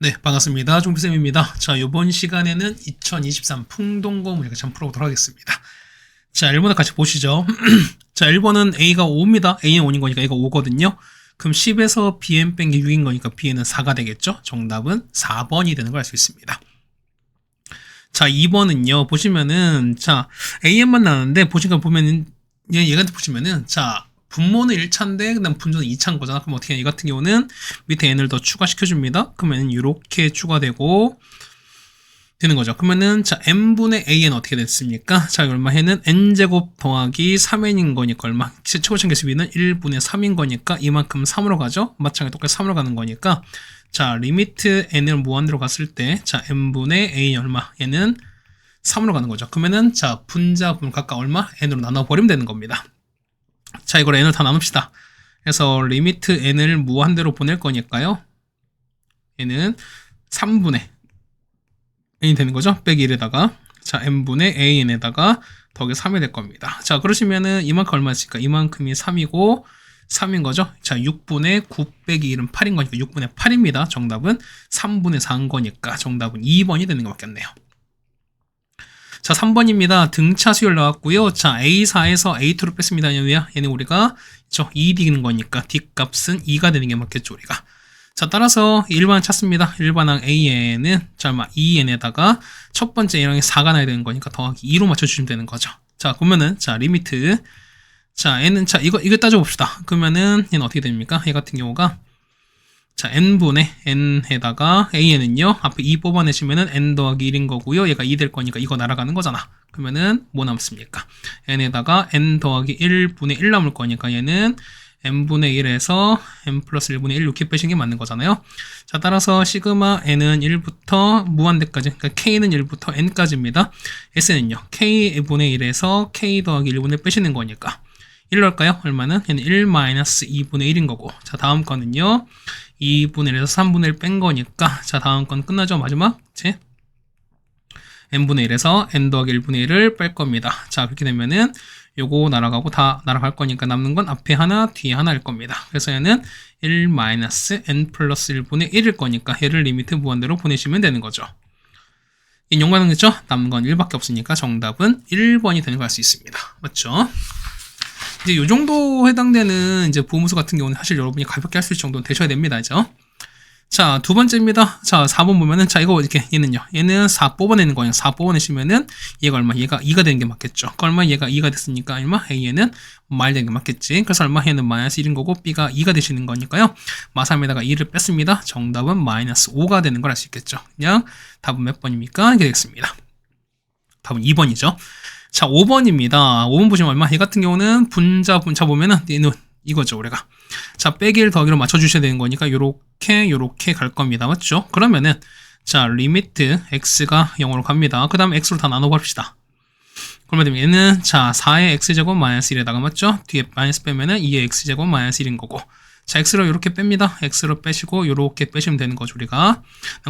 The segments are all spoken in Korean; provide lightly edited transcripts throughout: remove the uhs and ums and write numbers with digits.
네, 반갑습니다. 종비쌤입니다. 자, 이번 시간에는 2023 풍동고 문제 참 풀어보도록 하겠습니다. 자, 1번을 같이 보시죠. 자, 1번은 A가 5입니다. A는 5인 거니까 A가 5거든요. 그럼 10에서 BN 뺀 게 6인 거니까 B는 4가 되겠죠? 정답은 4번이 되는 걸 알 수 있습니다. 자, 2번은요, 보시면은, 자, AN만 나왔는데, 보면은, 얘가 보시면은, 자, 분모는 1차인데 그다음 분모는 2차인 거잖아. 그럼 어떻게 해? 이 같은 경우는 밑에 n을 더 추가시켜줍니다. 그러면 이렇게 추가되고 되는 거죠. 그러면은 자 n분의 an 어떻게 됐습니까? 자 얼마 해는 n제곱 더하기 3n인 거니까 얼마? 최고점 개수비는 1분의 3인 거니까 이만큼 3으로 가죠. 마찬가지로 똑같이 3으로 가는 거니까 자 리미트 n을 무한대로 갔을 때 자 n분의 a 얼마? 얘는 3으로 가는 거죠. 그러면은 자 분자분 각각 얼마? n으로 나눠버리면 되는 겁니다. 자, 이걸 n을 다 나눕시다. 그래서 리미트 n을 무한대로 보낼 거니까요. 얘는 3분의 n이 되는 거죠. 빼기 1에다가 자, n분의 an에다가 더하기 3이 될 겁니다. 자, 그러시면은 이만큼 얼마였을까? 이만큼이 3이고 3인 거죠. 자, 6분의 9 빼기 1은 8인 거니까 6분의 8입니다. 정답은 3분의 4인 거니까 정답은 2번이 되는 것 같겠네요. 자, 3번입니다. 등차 수열 나왔고요. 자, A4에서 A2로 뺐습니다. 왜냐? 얘는 우리가 2D는 거니까 D 값은 2가 되는 게 맞겠죠, 우리가. 자, 따라서 일반항 찾습니다. 일반항 A에는 자, 2n에다가 첫 번째 A랑이 4가 나야 되는 거니까 더하기 2로 맞춰주시면 되는 거죠. 자, 그러면은 자, 리미트 자, n은 자, 이거 따져봅시다. 그러면은 얘는 어떻게 됩니까? 얘 같은 경우가 자, n분의 n에다가 an은요, 앞에 2 뽑아내시면은 n 더하기 1인 거고요. 얘가 2 될 거니까 이거 날아가는 거잖아. 그러면은 뭐 남습니까? n에다가 n 더하기 1분의 1 남을 거니까 얘는 n분의 1에서 n 플러스 1분의 1 이렇게 빼신 게 맞는 거잖아요. 자, 따라서 시그마 n은 1부터 무한대까지, 그러니까 k는 1부터 n까지입니다. s는요, k분의 1에서 k 더하기 1분의 빼시는 거니까 1로 할까요? 얼마는? 얘는 1-2분의 1인 거고. 자, 다음 거는요. 2분의 1에서 3분의 1 뺀 거니까. 자, 다음 건 끝나죠? 마지막. 제 n분의 1에서 n 더하기 1분의 1을 뺄 겁니다. 자, 그렇게 되면은 요거 날아가고 다 날아갈 거니까 남는 건 앞에 하나, 뒤에 하나일 겁니다. 그래서 얘는 1-n 플러스 1분의 1일 거니까 얘를 리미트 무한대로 보내시면 되는 거죠. 인용가능했죠? 남는 건 1밖에 없으니까 정답은 1번이 되는 걸 알 수 있습니다. 맞죠? 이제 요 정도 해당되는 이제 보무수 같은 경우는 사실 여러분이 가볍게 할 수 있을 정도는 되셔야 됩니다. 이죠? 자, 두 번째입니다. 자, 4번 보면은, 자, 이거 이렇게, 얘는 4 뽑아내는 거예요. 4 뽑아내시면은, 얘가 얼마? 얘가 2가 되는 게 맞겠죠. 그 얼마? 얘가 2가 됐으니까, 얼마? A에는 말 되는 게 맞겠지. 그래서 얼마? 얘는 마이너스 1인 거고, B가 2가 되시는 거니까요. 마삼에다가 2를 뺐습니다. 정답은 마이너스 5가 되는 걸 알 수 있겠죠. 그냥 답은 몇 번입니까? 이렇게 되겠습니다. 답은 2번이죠. 자, 5번입니다. 5번 보시면 얼마? 얘 같은 경우는 분자 보면은 얘는 이거죠, 우리가. 자, 빼기를 더하기로 맞춰주셔야 되는 거니까 요렇게 갈 겁니다. 맞죠? 그러면은 자, 리미트 x가 0으로 갑니다. 그 다음에 x로 다 나눠봅시다. 그러면 얘는 자, 4의 x제곱 마이너스 1에다가 맞죠? 뒤에 마이너스 빼면은 2의 x제곱 마이너스 1인 거고. 자, x로 이렇게 뺍니다. x로 빼시고 요렇게 빼시면 되는 거죠, 우리가.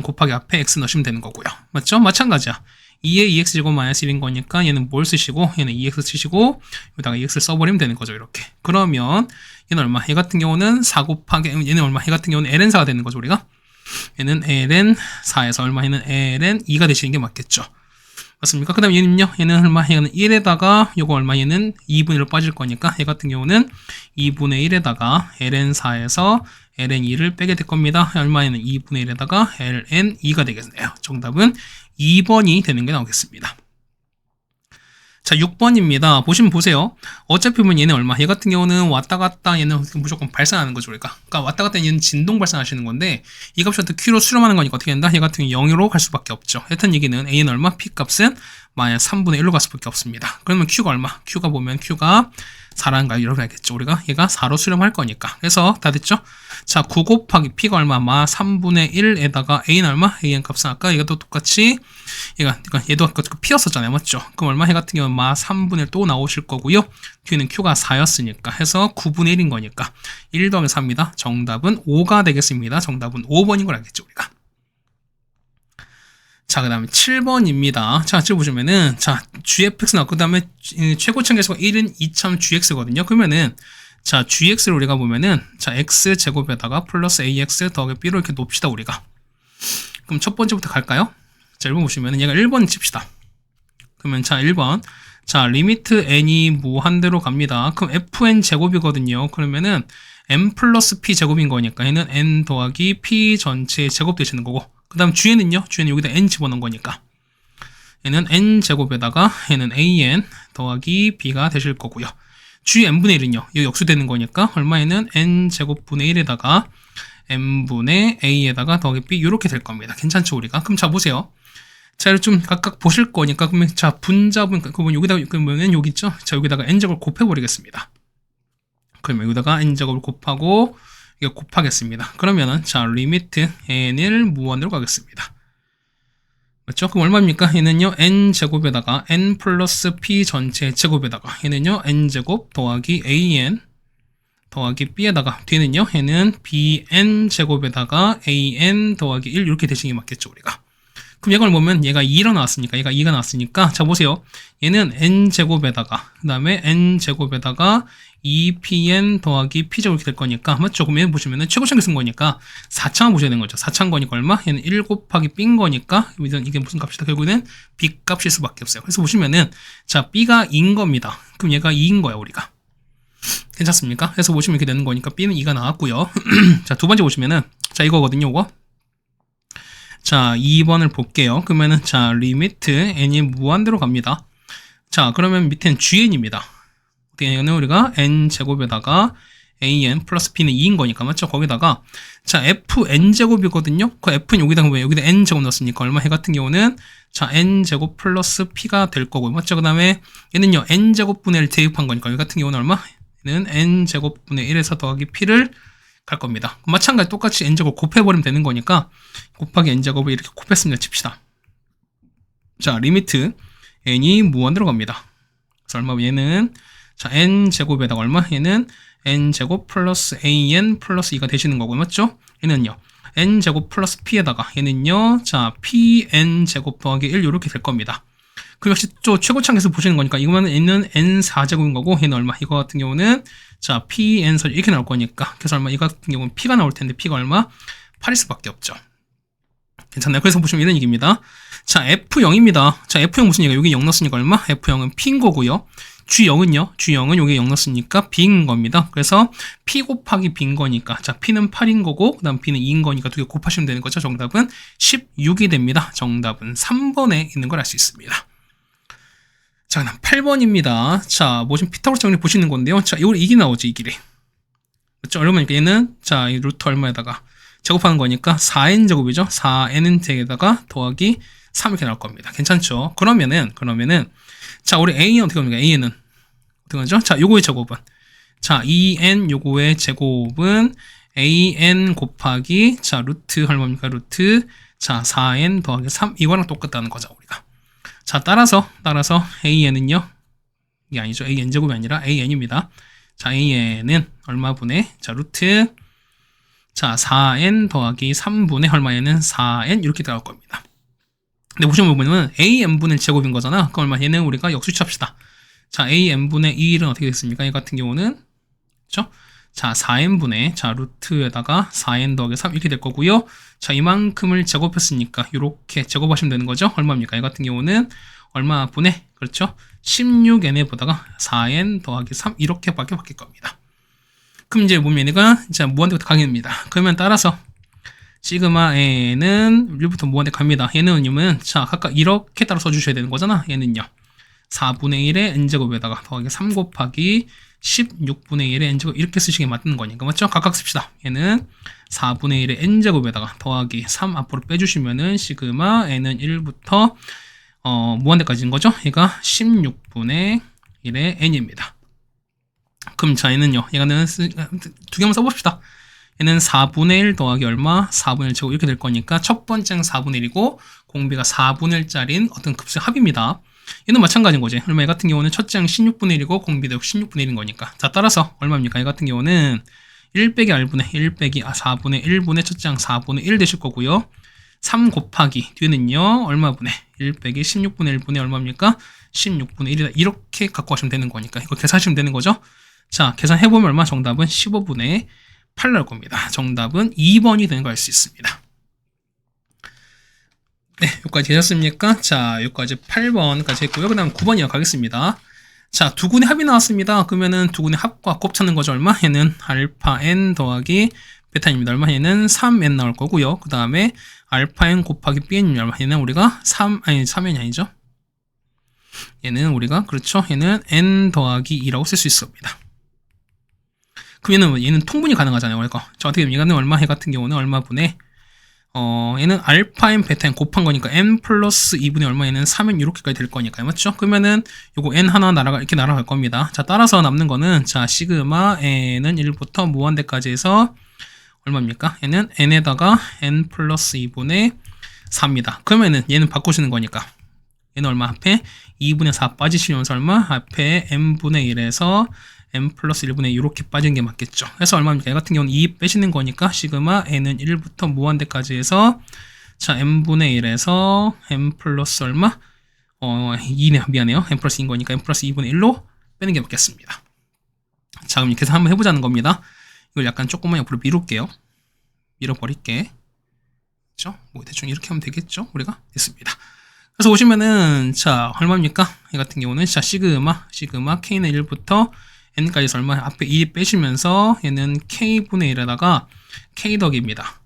곱하기 앞에 x 넣으시면 되는 거고요. 맞죠? 마찬가지야. 2의 2x제곱 마이너스 1인 거니까 얘는 뭘 쓰시고 얘는 2x 쓰시고 여기다가 2x를 써버리면 되는 거죠. 이렇게. 그러면 얘는 얼마? 얘 같은 경우는 4 곱하기 얘는 얼마? 얘 같은 경우는 ln4가 되는 거죠. 우리가. 얘는 ln4에서 얼마? 얘는 ln2가 되시는 게 맞겠죠. 맞습니까? 그 다음에 얘는요. 얘는 얼마? 얘는 1에다가 요거 얼마? 얘는 2분의 1로 빠질 거니까 얘 같은 경우는 2분의 1에다가 ln4에서 ln2를 빼게 될 겁니다. 얼마에는 2분의 1에다가 ln2가 되겠네요. 정답은 2번이 되는 게 나오겠습니다. 자, 6번입니다. 보시면 보세요. 어차피 보면 얘는 얼마? 얘 같은 경우는 왔다 갔다 얘는 무조건 발생하는 거죠, 우리가. 그러니까 왔다 갔다 얘는 진동 발생하시는 건데 이 값이 어떻게 Q로 수렴하는 거니까 어떻게 된다? 얘 같은 경우 0으로 갈 수밖에 없죠. 하여튼 얘기는 A는 얼마? P 값은 마이너스 3분의 1로 갈 수밖에 없습니다. 그러면 Q가 얼마? Q가 보면 Q가 4라는 이렇게 알겠죠. 우리가 얘가 4로 수렴할 거니까. 그래서 다 됐죠? 자, 9 곱하기 P가 얼마? 3분의 1에다가 A는 얼마? AN 값은 아까 얘도 똑같이 얘도 아까 P였었잖아요. 맞죠? 그럼 얼마? 얘 같은 경우는 3분의 1 또 나오실 거고요. 뒤에는 Q가 4였으니까 해서 9분의 1인 거니까 1 더하기 4입니다. 정답은 5가 되겠습니다. 정답은 5번인 걸 알겠죠, 우리가. 자, 그 다음에 7번입니다. 자, 지금 보시면은, 자, gfx 나왔고, 그 다음에 최고점 계수가 1은 2참 gx거든요. 그러면은, 자, gx를 우리가 보면은, 자, x제곱에다가 플러스 ax 더하기 b로 이렇게 놓읍시다, 우리가. 그럼 첫 번째부터 갈까요? 자, 1번 보시면 얘가 1번 칩시다. 그러면 자, 1번. 자, 리미트 n이 무한대로 갑니다. 그럼 fn 제곱이거든요. 그러면은 n 플러스 p 제곱인 거니까 얘는 n 더하기 p 전체의 제곱 되시는 거고, 그 다음 g는요? g는 여기다 n 집어넣은 거니까 얘는 n 제곱에다가 얘는 an 더하기 b가 되실 거고요. g n분의 1은요? 여기 역수되는 거니까 얼마에는 n 제곱분의 1에다가 n분의 a에다가 더하기 b 이렇게 될 겁니다. 괜찮죠, 우리가? 그럼 자, 보세요. 자, 이걸 좀 각각 보실 거니까, 그러면 자, 분자분, 그러면 여기다가, 그러면 여기 있죠? 자, 여기다가 n제곱을 곱해버리겠습니다. 그러면 여기다가 n제곱을 곱하고, 이거 곱하겠습니다. 그러면은, 자, 리미트 n을 무한대로 가겠습니다. 맞죠? 그럼 얼마입니까? 얘는요, n제곱에다가 n 플러스 p 전체 제곱에다가, 얘는요, n제곱 더하기 an 더하기 b에다가, 뒤는요, 얘는 bn 제곱에다가 an 더하기 1 이렇게 대칭이 맞겠죠, 우리가. 그럼 얘가 보면 얘가 2가 나왔으니까, 얘가 2가 나왔으니까, 자, 보세요. 얘는 n제곱에다가, 그 다음에 n제곱에다가 2pn 더하기 p제곱 이렇게 될 거니까, 맞죠? 그럼 얘 보시면은 최고차항 쓴 거니까 4차항 보셔야 되는 거죠. 4차항 거니까 얼마? 얘는 1 곱하기 b인 거니까, 이게 무슨 값이다? 결국에는 b 값일 수밖에 없어요. 그래서 보시면은, 자, b가 2인 겁니다. 그럼 얘가 2인 거야, 우리가. 괜찮습니까? 그래서 보시면 이렇게 되는 거니까 b는 2가 나왔고요. 자, 두 번째 보시면은, 자, 이거거든요, 이거. 자, 2번을 볼게요. 그러면은, 자, 리미트 n이 무한대로 갑니다. 자, 그러면 밑에는 gn입니다. 얘는 우리가 n제곱에다가 an 플러스 b는 2인 거니까, 맞죠? 거기다가, 자, fn제곱이거든요? 그 f는 여기다, 여기다 n제곱 넣었으니까 얼마? 해 같은 경우는, 자, n제곱 플러스 p가 될 거고요. 맞죠? 그 다음에, 얘는요, n제곱분의 1 대입한 거니까, 여기 같은 경우는 얼마? 얘는 n제곱분의 1에서 더하기 p를 갈 겁니다. 마찬가지 똑같이 n제곱 곱해버리면 되는 거니까 곱하기 n제곱을 이렇게 곱했습니다. 칩시다. 자, 리미트 n이 무한대로 갑니다. 그래서 얼마? 얘는 자, n제곱에다가 얼마? 얘는 n제곱 플러스 an 플러스 2가 되시는 거고, 맞죠? 얘는요, n제곱 플러스 p에다가 얘는요, 자, pn제곱 더하기 1 이렇게 될 겁니다. 그럼 역시 또 최고차항에서 보시는 거니까 이거는 얘는 n4제곱인 거고, 얘는 얼마? 이거 같은 경우는 자, pn설 이렇게 나올 거니까, 그래서 얼마? 이거 같은 경우는 p가 나올 텐데 p가 얼마? 8일 수밖에 없죠. 괜찮나요? 그래서 보시면 얘는 이깁니다. 자, f0입니다. 자, f0 무슨 얘기야? 여기 0 넣었으니까 얼마? f0은 p인 거고요. g0은요? g0은 여기 0 넣었으니까 b인 겁니다. 그래서 p 곱하기 b인 거니까, 자, p는 8인 거고, 그 다음 b는 2인 거니까 두 개 곱하시면 되는 거죠. 정답은 16이 됩니다. 정답은 3번에 있는 걸 알 수 있습니다. 자, 그다음 8번입니다. 자, 뭐 지금 피타고라스 정리 보시는 건데요. 자, 이걸 이기 나오지, 이 길이. 그렇죠? 얼마니까 얘는, 자, 이 루트 얼마에다가 제곱하는 거니까 4n제곱이죠. 4n제에다가 더하기 3 이렇게 나올 겁니다. 괜찮죠? 그러면은, 자, 우리 a는 어떻게 합니까? a는 어떻게 하죠? 자, 요거의 제곱은, 자, 2n 요거의 제곱은 an 곱하기, 자, 루트 얼마입니까? 루트, 자, 4n 더하기 3 이거랑 똑같다는 거죠, 우리가. 자, 따라서 an은요, 이게 아니죠. an제곱이 아니라 an입니다. 자, an은 얼마분의, 자, 루트, 자, 4n 더하기 3분의 얼마에는 4n 이렇게 나올 겁니다. 근데 보시면 an분의 제곱인 거잖아. 그럼 얼마? 얘는 우리가 역수치합시다. 자, an분의 2는 어떻게 됐습니까? 이 같은 경우는, 그렇죠? 자, 4n분의, 자, 루트에다가 4n 더하기 3 이렇게 될 거고요. 자, 이만큼을 제곱했으니까 이렇게 제곱하시면 되는 거죠. 얼마입니까? 이 같은 경우는 얼마 분의, 그렇죠? 16n에 보다가 4n 더하기 3 이렇게밖에 바뀔 겁니다. 그럼 이제 보면 얘가 이제 무한대부터 가겠습니다. 그러면 따라서 시그마 n은 1부터 무한대 갑니다. 얘는 자, 각각 이렇게 따로 써주셔야 되는 거잖아. 얘는요, 4분의 1의 n제곱에다가 더하기 3 곱하기 16분의 1의 n제곱 이렇게 쓰시게 맞는 거니까, 맞죠? 각각 씁시다. 얘는 4분의 1의 n제곱에다가 더하기 3 앞으로 빼주시면은 시그마 n은 1부터 무한대까지인 거죠? 얘가 16분의 1의 n입니다. 그럼 자, 얘는요, 얘는 두 개만 써봅시다. 얘는 4분의 1 더하기 얼마? 4분의 1 제곱 이렇게 될 거니까 첫 번째는 4분의 1이고 공비가 4분의 1짜리인 어떤 급수의 합입니다. 얘는 마찬가지인 거지. 그러면 얘 같은 경우는 첫째 항 16분의 1이고 공비도 16분의 1인 거니까. 자, 따라서 얼마입니까? 얘 같은 경우는 1 빼기 r분의 1 빼기 4분의 1분의 첫째 항 4분의 1 되실 거고요. 3 곱하기 뒤는요, 얼마분의 1 빼기 16분의 1분의 얼마입니까? 16분의 1이다. 이렇게 갖고 가시면 되는 거니까 이거 계산하시면 되는 거죠. 자, 계산해보면 얼마? 정답은 15분의 8 나올 겁니다. 정답은 2번이 되는 걸 알 수 있습니다. 네, 여기까지 되셨습니까? 자, 여기까지 8번까지 했고요. 그 다음 9번 이어가겠습니다. 자, 두 군의 합이 나왔습니다. 그러면은 두 군의 합과 곱 찾는 거죠. 얼마? 얘는 알파 n 더하기 베타 n입니다. 얼마? 얘는 3n 나올 거고요. 그 다음에 알파 n 곱하기 bn이 얼마? 얘는 우리가 3n이 아니죠. 얘는 우리가, 그렇죠. 얘는 n 더하기 2라고 쓸 수 있습니다. 그러면 얘는 통분이 가능하잖아요. 그러니까 저 어떻게 보면 이거는 얼마? 얘 같은 경우는 얼마 분의 얘는 알파 n 베타 n 곱한 거니까 n 플러스 2분의 얼마? 얘는 3n 이렇게까지 될 거니까요. 맞죠? 그러면은 요거 n 하나 이렇게 날아갈 겁니다. 자, 따라서 남는 거는 자, 시그마 n은 1부터 무한대까지 해서 얼마입니까? 얘는 n에다가 n 플러스 2분의 4입니다. 그러면은 얘는 바꾸시는 거니까 얘는 얼마? 앞에 2분의 4 빠지시면서 얼마? 앞에 n분의 1에서 n 플러스 1분의 2 이렇게 빠지는 게 맞겠죠. 그래서 얼마입니까? 얘 같은 경우는 2 빼시는 거니까 시그마 n은 1부터 무한대까지 해서 자, n분의 1에서 n 플러스 얼마? 2네. 미안해요. n 플러스 2인 거니까 n 플러스 2분의 1로 빼는 게 맞겠습니다. 자, 그럼 계산 한번 해보자는 겁니다. 이걸 약간 조금만 옆으로 미룰게요. 밀어버릴게. 그렇죠? 뭐 대충 이렇게 하면 되겠죠? 우리가 됐습니다. 그래서 보시면은 자, 얼마입니까? 이 같은 경우는 자, 시그마 k는 1부터 n까지 해서 얼마? 앞에 2 빼시면서 얘는 k분의 1에다가 k 덕입니다.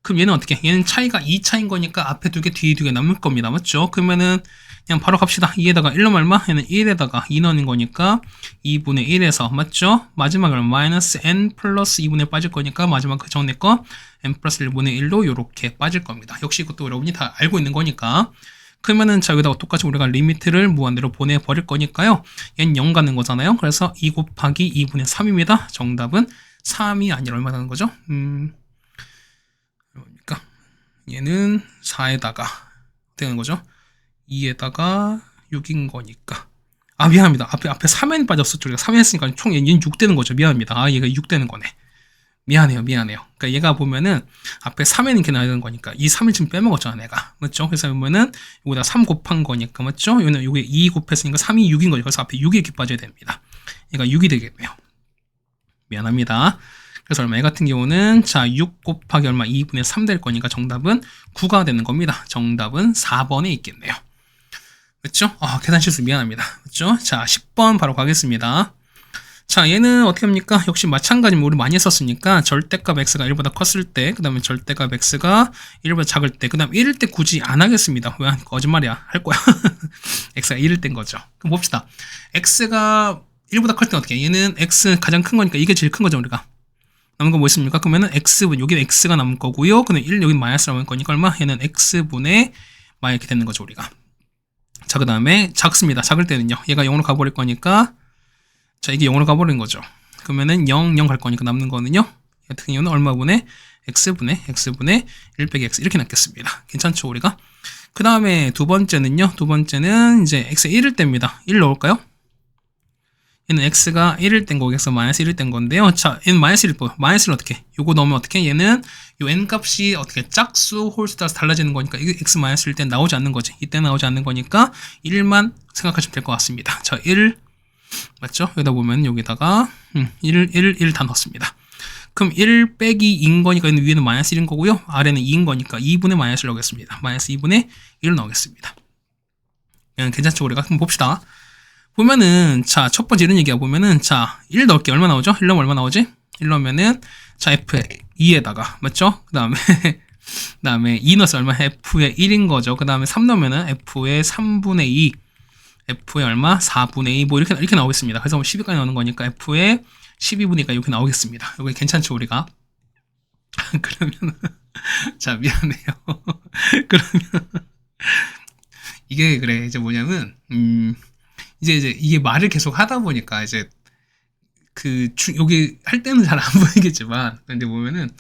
그럼 얘는 어떻게? 얘는 차이가 2차인 거니까 앞에 2개, 뒤에 2개 남을 겁니다. 맞죠? 그러면은 그냥 바로 갑시다. 2에다가 1로 얼마? 얘는 1에다가 2 넣는 거니까 2분의 1에서 맞죠? 마지막에 마이너스 n 플러스 2분의 빠질 거니까 마지막 그 전에 거 n 플러스 1분의 1로 이렇게 빠질 겁니다. 역시 이것도 여러분이 다 알고 있는 거니까. 그러면은 자, 여기다가 똑같이 우리가 리미트를 무한대로 보내버릴 거니까요. 얘는 0 가는 거잖아요. 그래서 2 곱하기 2분의 3입니다. 정답은 3이 아니라 얼마 나는 거죠? 뭡니까? 얘는 4에다가 어떻게 되는 거죠? 2에다가 6인 거니까. 아, 미안합니다. 앞에 3n 빠졌었죠. 우리가 3n 했으니까 총 얘는 6 되는 거죠. 미안합니다. 아, 얘가 6 되는 거네. 미안해요. 그러니까 얘가 보면은 앞에 3n 이렇게 나야 되는 거니까 이 3을 지금 빼먹었잖아, 내가. 맞죠? 그래서 보면은 여기다 3 곱한 거니까, 맞죠? 여기는 여기 2 곱했으니까 3이 6인 거죠. 그래서 앞에 6이 이렇게 빠져야 됩니다. 얘가 6이 되겠네요. 미안합니다. 그래서 얼마? 얘 같은 경우는 자, 6 곱하기 얼마? 2분의 3 될 거니까 정답은 9가 되는 겁니다. 정답은 4번에 있겠네요. 그렇죠? 계산 실수 미안합니다. 그렇죠? 자, 10번 바로 가겠습니다. 자, 얘는 어떻게 합니까? 역시 마찬가지로 우리 많이 했었으니까 절대값 x가 1보다 컸을 때, 그 다음에 절대값 x가 1보다 작을 때, 그 다음 1일 때 굳이 안 하겠습니다. 왜? 거짓말이야. 할 거야. x가 1일 때인 거죠. 그럼 봅시다. x가 1보다 클 때는 어떻게 해? 얘는 x 가장 큰 거니까 이게 제일 큰 거죠, 우리가. 남은 거 뭐 있습니까? 그러면은 x분, 여기는 x가 남을 거고요. 근데 1, 여기는 마이너스 남을 거니까 얼마? 얘는 x분의 마이 이렇게 되는 거죠, 우리가. 자, 그 다음에 작습니다. 작을 때는요. 얘가 0으로 가버릴 거니까 자, 이게 0으로 가버린 거죠. 그러면은 0, 0 갈 거니까 남는 거는요. 같은 경우는 얼마분의 x분의 1 빼기 x 이렇게 남겠습니다. 괜찮죠, 우리가? 그 다음에 두 번째는요. 두 번째는 이제 x가 1일 때입니다. 1 넣을까요? 얘는 x가 1일 땐 거고 x가 마이너스 1일 땐 건데요. 자, 얘는 마이너스 1일 거. 마이너스를 어떻게? 요거 넣으면 어떻게? 얘는 요 n 값이 어떻게 짝수 홀수 따라서 달라지는 거니까 이게 x 마이너스 1일 땐 나오지 않는 거지. 이때 나오지 않는 거니까 1만 생각하시면 될 것 같습니다. 자, 1 맞죠? 여기다 보면 여기다가 1 다 넣었습니다. 그럼 1 빼기 2인 거니까 위에는 마이너스 1인 거고요. 아래는 2인 거니까 2분의 마이너스를 넣겠습니다. 마이너스 2분의 1을 넣겠습니다. 괜찮죠? 우리가 한번 봅시다. 보면은 자, 첫 번째 이런 얘기가 보면은 자, 1 넣을게. 얼마 나오죠? 1 넣으면 얼마 나오지? 1 넣으면은 자, f에 2에다가 맞죠? 그 다음에 2 넣어서 얼마? f에 1인 거죠. 그 다음에 3 넣으면은 f에 3분의 2 f에 얼마? 4분의 2 뭐 이렇게 나오겠습니다. 그래서 12까지 나오는 거니까 f에 12분이니까 이렇게 나오겠습니다. 이거 괜찮죠, 우리가? 그러면 자, 미안해요. 그러면 이게 그래. 이제 뭐냐면 이제 이게 말을 계속 하다 보니까 이제 여기 할 때는 잘 안 보이겠지만 근데 보면은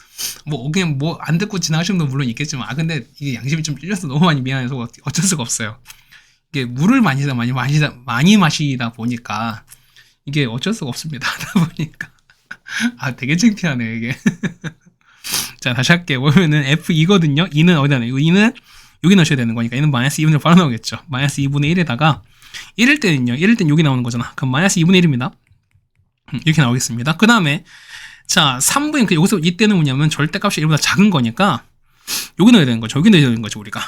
뭐 그냥 뭐 안 듣고 지나가시는 분도 물론 있겠지만 근데 이게 양심이 좀 찔려서 너무 많이 미안해서 어쩔 수가 없어요. 이게 물을 많이 마시다 보니까 이게 어쩔 수가 없습니다. 하다 보니까 되게 창피하네 이게. 자, 다시 할게요. 보면은 F2거든요. 2는 어디다 넣어요? 2는 여기 넣으셔야 되는 거니까 얘는 마이너스 2분의 1 바로 나오겠죠. 마이너스 2분의 1에다가 1일 때는요. 여기 나오는 거잖아. 그럼 마이너스 2분의 1입니다. 이렇게 나오겠습니다. 그 다음에 자, 3분의 여기서 이때는 뭐냐면 절대값이 1보다 작은 거니까 여기 넣어야 되는 거죠. 여기 넣어야 되는 거죠, 우리가.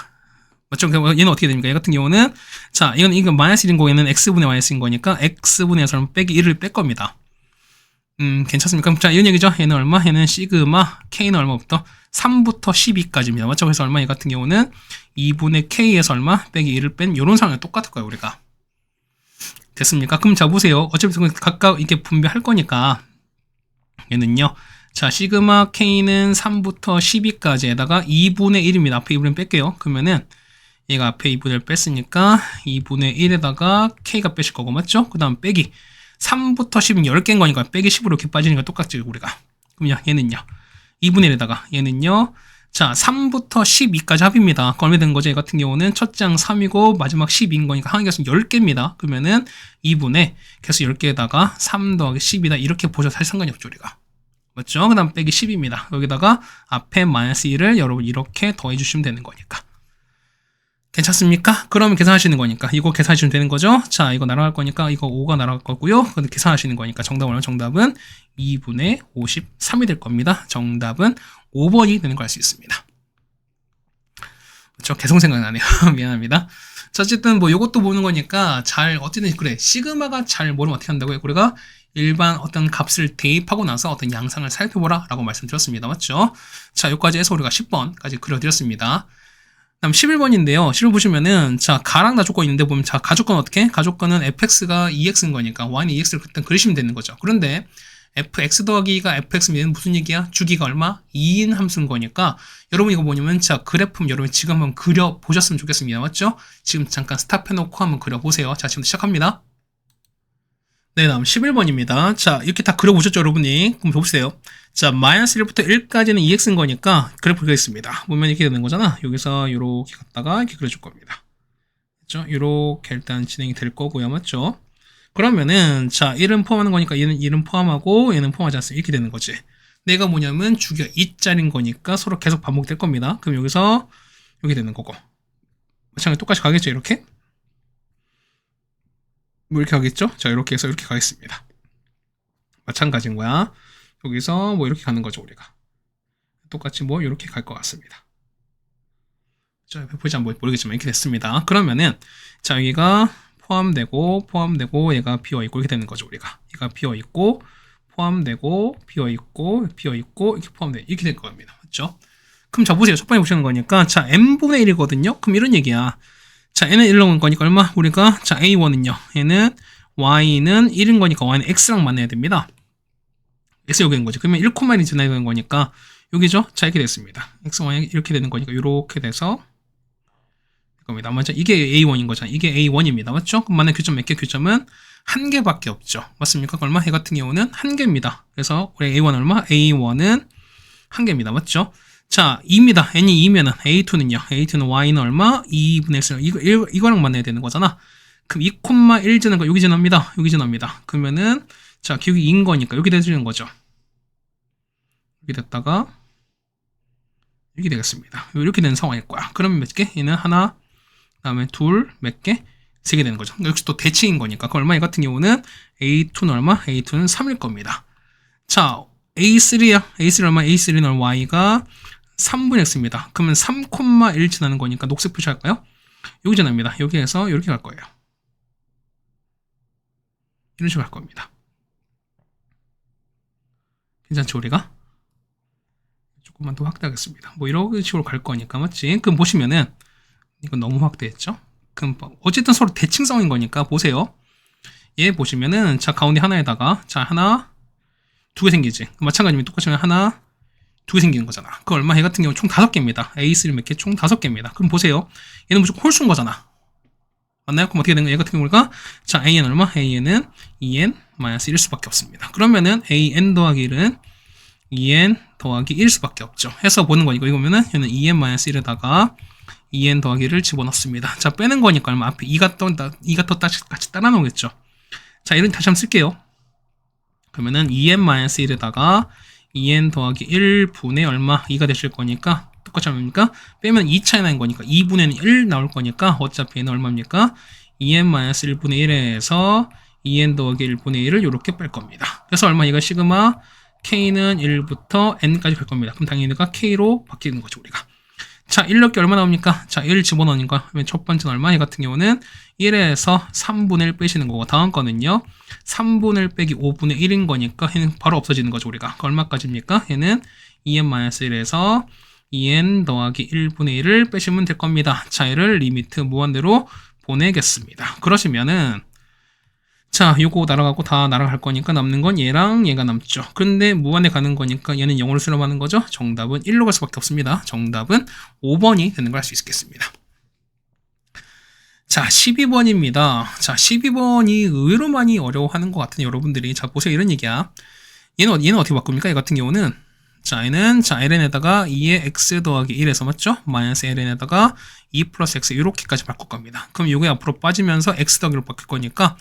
맞죠? 얘는 어떻게 됩니까? 얘 같은 경우는, 자, 이건 마이너스 1인 거에는 x분의 마이너스인 거니까, x분의 3 빼기 1을 뺄 겁니다. 괜찮습니까? 자, 이런 얘기죠. 얘는 얼마? 얘는 시그마, k는 얼마부터? 3부터 12까지입니다. 맞죠? 그래서 얼마? 얘 같은 경우는 2분의 k에서 얼마? 빼기 1을 뺀, 요런 상황이 똑같을 거예요, 우리가. 됐습니까? 그럼 자, 보세요. 어차피 각각 이렇게 분배할 거니까, 얘는요. 자, 시그마 k는 3부터 12까지에다가 2분의 1입니다. 앞에 2분의 1 뺄게요. 그러면은, 얘가 앞에 2분의 1 뺐으니까 2분의 1에다가 k가 빼실 거고, 맞죠? 그 다음 빼기 3부터 10은 10개인 거니까 빼기 10으로 이렇게 빠지니까 똑같지, 우리가. 그럼요, 얘는요 2분의 1에다가 얘는요, 자, 3부터 12까지 합입니다. 그럼 얼마 되는 거죠? 얘 같은 경우는 첫 장 3이고 마지막 10인 거니까 한 개수는 10개입니다. 그러면은 2분의 개수 10개에다가 3 더하기 10이다. 이렇게 보셔도 사실 상관이 없죠, 우리가. 맞죠? 그 다음 빼기 10입니다. 여기다가 앞에 마이너스 1을 여러분 이렇게 더해주시면 되는 거니까. 괜찮습니까? 그러면 계산하시는 거니까 이거 계산하시면 되는 거죠. 자, 이거 날아갈 거니까 이거 5가 날아갈 거고요. 근데 계산하시는 거니까 정답은 2분의 53이 될 겁니다. 정답은 5번이 되는 걸 알 수 있습니다. 그렇죠? 계속 생각나네요. 미안합니다. 자, 어쨌든 뭐 이것도 보는 거니까 잘 어쨌든 그래, 시그마가 잘 모르면 어떻게 한다고요? 우리가 일반 어떤 값을 대입하고 나서 어떤 양상을 살펴보라 라고 말씀드렸습니다. 맞죠? 자, 여기까지 해서 우리가 10번까지 그려드렸습니다. 다음 11번인데요. 11번 보시면은, 자, 가랑 나 조건 있는데 보면, 자, 가조건 어떻게? 가조건은 fx가 2x인 거니까 y는 2x를 일단 그리시면 되는 거죠. 그런데 fx 더하기가 fx면 무슨 얘기야? 주기가 얼마? 2인 함수인 거니까 여러분 이거 뭐냐면, 자, 그래프 여러분 지금 한번 그려보셨으면 좋겠습니다. 맞죠? 지금 잠깐 스탑해놓고 한번 그려보세요. 자, 지금 시작합니다. 네, 다음 11번입니다. 자, 이렇게 다 그려보셨죠, 여러분이? 그럼 보세요. 자, 마이너스 1부터 1까지는 2x인 거니까 그래프 그리겠습니다. 보면 이렇게 되는 거잖아. 여기서 이렇게 갔다가 이렇게 그려줄 겁니다. 그렇죠? 이렇게 일단 진행이 될 거고요. 맞죠? 그러면은, 자, 1은 포함하는 거니까 얘는 1은 포함하고 얘는 포함하지 않습니다. 이렇게 되는 거지. 내가 뭐냐면 주기가 2짜리인 거니까 서로 계속 반복될 겁니다. 그럼 여기서 이렇게 되는 거고. 마찬가지로 똑같이 가겠죠, 이렇게? 뭐 이렇게 가겠죠? 자, 이렇게 해서 이렇게 가겠습니다. 마찬가지인 거야. 여기서 뭐 이렇게 가는 거죠, 우리가. 똑같이 뭐 이렇게 갈 것 같습니다. 자, 보지 않으면 모르겠지만 이렇게 됐습니다. 그러면은, 자, 여기가 포함되고 얘가 비어있고 이렇게 되는 거죠, 우리가. 얘가 비어있고 포함되고 비어있고 이렇게 포함돼 이렇게 될 겁니다. 맞죠? 그럼 자, 보세요. 첫 번째 보시는 거니까, 자, n분의 1이거든요. 그럼 이런 얘기야. 자, n은 1로 온 거니까 얼마? 우리가, 자, a1은요. 얘는 y는 1인 거니까 y는 x랑 만나야 됩니다. x 여기 있는 거죠. 그러면 1,1이 지나야 되는 거니까 여기죠. 자, 이렇게 됐습니다. x, y 이렇게 되는 거니까 이렇게 돼서 겁니다. 먼저 이게 a1인 거잖아요. 이게 a1입니다. 맞죠? 그럼 만약 교점 몇 개? 교점은 한 개밖에 없죠. 맞습니까? 얼마? 얘 같은 경우는 한 개입니다. 그래서 우리 a1 얼마? a1은 한 개입니다. 맞죠? 자, 2입니다. n이 2면은 a2는요. a2는 y는 얼마? 2분의 x. 이거랑 만나야 되는 거잖아. 그럼 2,1 지는 거 여기 지납니다. 여기 지납니다. 그러면은 자, 기울기 2인 거니까 여기 되는 거죠. 이렇게 됐다가 이렇게 되겠습니다. 이렇게 되는 상황일 거야. 그러면 몇 개? 얘는 하나, 그 다음에 둘, 몇 개? 3개 되는 거죠. 역시 또 대칭인 거니까. 그 얼마? 이 같은 경우는 A2는 얼마? A2는 3일 겁니다. 자, A3야. A3 얼마? A3는 y가 3분의 x입니다. 그러면 3,1 지나는 거니까 녹색 표시할까요? 여기 지납니다. 여기에서 이렇게 갈 거예요. 이런 식으로 갈 겁니다. 괜찮죠, 우리가? 조금만 더 확대하겠습니다. 뭐 이런 식으로 갈 거니까, 맞지? 그럼 보시면은 이건 너무 확대했죠? 그럼 어쨌든 서로 대칭성인 거니까 보세요. 얘 보시면은 자, 가운데 하나에다가 자, 하나 두 개 생기지. 마찬가지로 똑같이 하나 두 개 생기는 거잖아. 그 얼마? 얘 같은 경우 총 5개입니다. A3 몇 개? 총 5개입니다. 그럼 보세요. 얘는 무조건 홀수인 거잖아. 맞나요? 그럼 어떻게 되는 거야? 얘 같은 경우가 자, AN 얼마? AN은 2N-1일 수밖에 없습니다. 그러면은 AN 더하기 1은 2N 더하기 1일 수밖에 없죠. 해서 보는 거니까 이거면은 얘는 2N-1에다가 2N 더하기 1을 집어넣습니다. 자, 빼는 거니까 얼마? 앞에 2가 더 같이 따라 나오겠죠. 자, 이런 다시 한번 쓸게요. 그러면은 2N-1에다가 2N 더하기 1분의 얼마? 2가 되실 거니까 똑같이 합니까? 빼면 2 차이 나는 거니까 2분의 1 나올 거니까 어차피 얘는 얼마입니까? 2N-1분의 1에서 2N 더하기 1분의 1을 이렇게 뺄 겁니다. 그래서 얼마? 이거 시그마 K는 1부터 N까지 갈 겁니다. 그럼 당연히 얘가 K로 바뀌는 거죠, 우리가. 자, 1 넣기 얼마 나옵니까? 자, 1 집어넣으니까 첫 번째는 얼마? 얘 같은 경우는 1에서 3분의 1 빼시는 거고, 다음 거는요 3분의 1 빼기 5분의 1인 거니까 얘는 바로 없어지는 거죠. 우리가 얼마까지입니까? 얘는 2n-1에서 2n 더하기 1분의 1을 빼시면 될 겁니다. 자, 얘를 리미트 무한대로 보내겠습니다. 그러시면은 자, 요거 날아가고 다 날아갈 거니까 남는 건 얘랑 얘가 남죠. 근데 무한에 가는 거니까 얘는 0으로 수렴하는 거죠. 정답은 1로 갈 수밖에 없습니다. 정답은 5번이 되는 걸 알 수 있겠습니다. 자, 12번입니다. 자, 12번이 의외로 많이 어려워하는 것 같은 여러분들이. 자, 보세요. 이런 얘기야. 얘는 어떻게 바꿉니까? 얘 같은 경우는 자, 얘는 자, ln에다가 2의 x 더하기 1에서 맞죠? 마이너스 ln에다가 2 플러스 x 이렇게까지 바꿀 겁니다. 그럼 이게 앞으로 빠지면서 x 더하기로 바뀔 거니까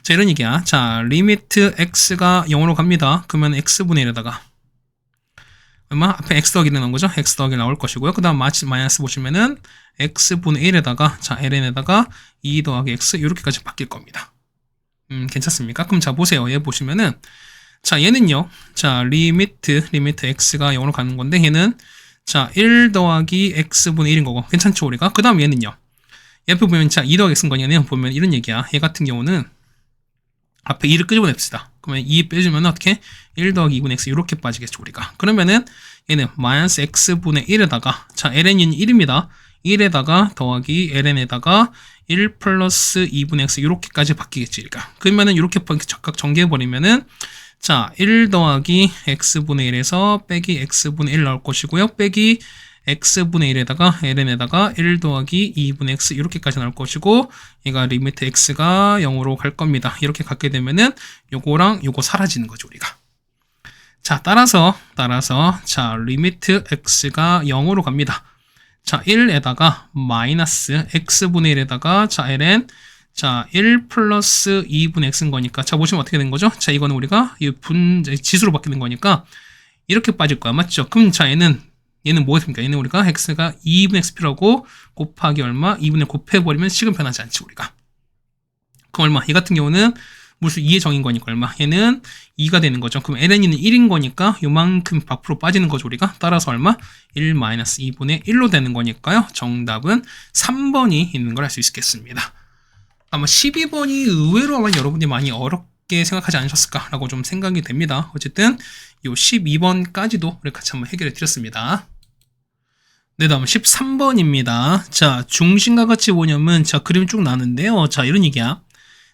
자, 이런 얘기야. 자, 리미트 x가 0으로 갑니다. 그러면 x분의 1에다가 얼마? 앞에 x 더하기를 넣은 거죠? x 더하기 나올 것이고요. 그 다음 마이너스 보시면은 x분의 1에다가 자, ln에다가 2 더하기 x 이렇게까지 바뀔 겁니다. 괜찮습니까? 그럼 자, 보세요. 얘 보시면은 자, 얘는요. 자, 리미트 x가 0으로 가는 건데 얘는 자, 1 더하기 x분의 1인 거고 괜찮죠, 우리가? 그 다음 얘는요. 옆에 보면 자, 2 더하기 x인 거니까 얘는 보면 이런 얘기야. 얘 같은 경우는 앞에 2를 끄집어냅시다. 그러면 2 빼주면 어떻게? 1 더하기 2분의 x 이렇게 빠지겠죠, 우리가. 그러면은 얘는 마이너스 x분의 1에다가 자, ln은 1입니다. 1에다가 더하기 ln에다가 1 플러스 2분의 x 이렇게까지 바뀌겠지, 우리가. 그러면은 이렇게 각각 전개해버리면은 자, 1 더하기 x분의 1에서 빼기 x분의 1 나올 것이고요. 빼기 x분의 1에다가 ln에다가 1 더하기 2분의 x 이렇게까지 나올 것이고 얘가 리미트 x가 0으로 갈 겁니다. 이렇게 갖게 되면은 요거랑 요거 사라지는 거죠, 우리가. 자, 따라서 자, 리미트 x가 0으로 갑니다. 자, 1에다가 마이너스 x분의 1에다가 자, ln 자, 1 플러스 2분의 x인 거니까 자, 보시면 어떻게 된 거죠? 자, 이거는 우리가 이 지수로 바뀌는 거니까 이렇게 빠질 거야. 맞죠? 그럼 자, 얘는 뭐였습니까? 얘는 우리가 x가 2분의 x 필요하고 곱하기 얼마? 2분의 곱해버리면 식은 변하지 않지, 우리가. 그럼 얼마? 얘 같은 경우는 무수 2의 정인 거니까 얼마? 얘는 2가 되는 거죠. 그럼 ln은 1인 거니까 요만큼 밖으로 빠지는 거죠, 우리가. 따라서 얼마? 1-2분의 1로 되는 거니까요. 정답은 3번이 있는 걸 알 수 있겠습니다. 아마 12번이 의외로 아마 여러분들이 많이 어렵게 생각하지 않으셨을까라고 좀 생각이 됩니다. 어쨌든 요 12번까지도 우리 같이 한번 해결해 드렸습니다. 네, 다음 13번입니다. 자, 중심과 같이 뭐냐면 자, 그림이 쭉 나는데요. 자, 이런 얘기야.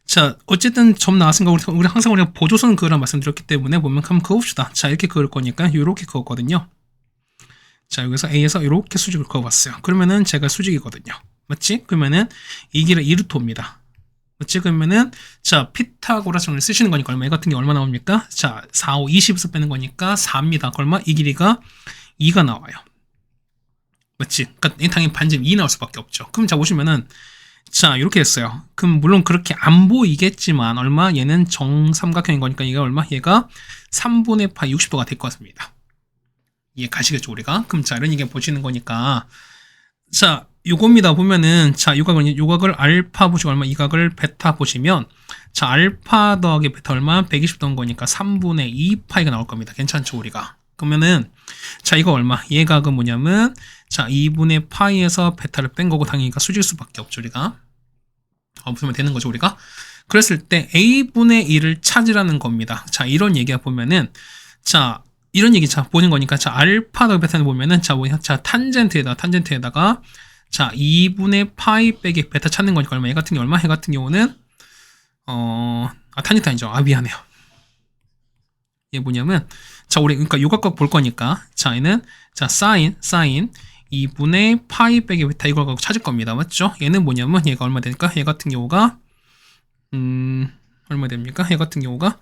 자, 어쨌든 점 나왔으니까 우리 항상 우리가 보조선 그으라 말씀드렸기 때문에 보면 한번 그어봅시다. 자, 이렇게 그을 거니까 이렇게 그었거든요. 자, 여기서 A에서 이렇게 수직을 그어봤어요. 그러면은 제가 수직이거든요. 맞지? 그러면은 이 길은 2루트입니다. 맞지? 그러면은 자, 피타고라스 정리를 쓰시는 거니까 얼마? 이 같은 게 얼마 나옵니까? 자, 4, 5, 20에서 빼는 거니까 4입니다. 얼마? 이 길이가 2가 나와요. 맞지? 그러니까 당연히 반지름 2 나올 수밖에 없죠. 그럼 자, 보시면은 자, 이렇게 됐어요. 그럼 물론 그렇게 안 보이겠지만 얼마? 얘는 정삼각형인 거니까 얘가 얼마? 얘가 3분의 파이 60도가 될 것 같습니다. 이해 가시겠죠, 우리가? 그럼 자, 이런 얘기 보시는 거니까 자, 요겁니다. 보면은 자, 요각을 알파 보시고 얼마? 이 각을 베타 보시면 자, 알파 더하기 베타 얼마? 120도인 거니까 3분의 2 파이가 나올 겁니다. 괜찮죠, 우리가? 그러면은 자, 이거 얼마? 얘 각은 뭐냐면 자, 2분의 파이에서 베타를 뺀 거고 당연히 수직일 수밖에 없죠, 우리가. 보면 되는 거죠, 우리가. 그랬을 때 a분의 1을 찾으라는 겁니다. 자, 이런 얘기가 보면은 자, 이런 얘기 자, 보는 거니까 자, 알파 더하기 베타를 보면은 자, 자, 탄젠트에다가 자, 2분의 파이 빼기 베타 찾는 거니까 얼마? 얘 같은 게 얼마? 얘 같은 경우는 탄젠트 아니죠. 미안해요. 얘 뭐냐면 자, 우리 그러니까 요각각 볼 거니까 자, 얘는 자, 사인 2분의 파이 빼기 베타 이걸 갖고 찾을 겁니다. 맞죠? 얘는 뭐냐면 얘가 얼마 되니까 얘 같은 경우가 얼마 됩니까? 얘 같은 경우가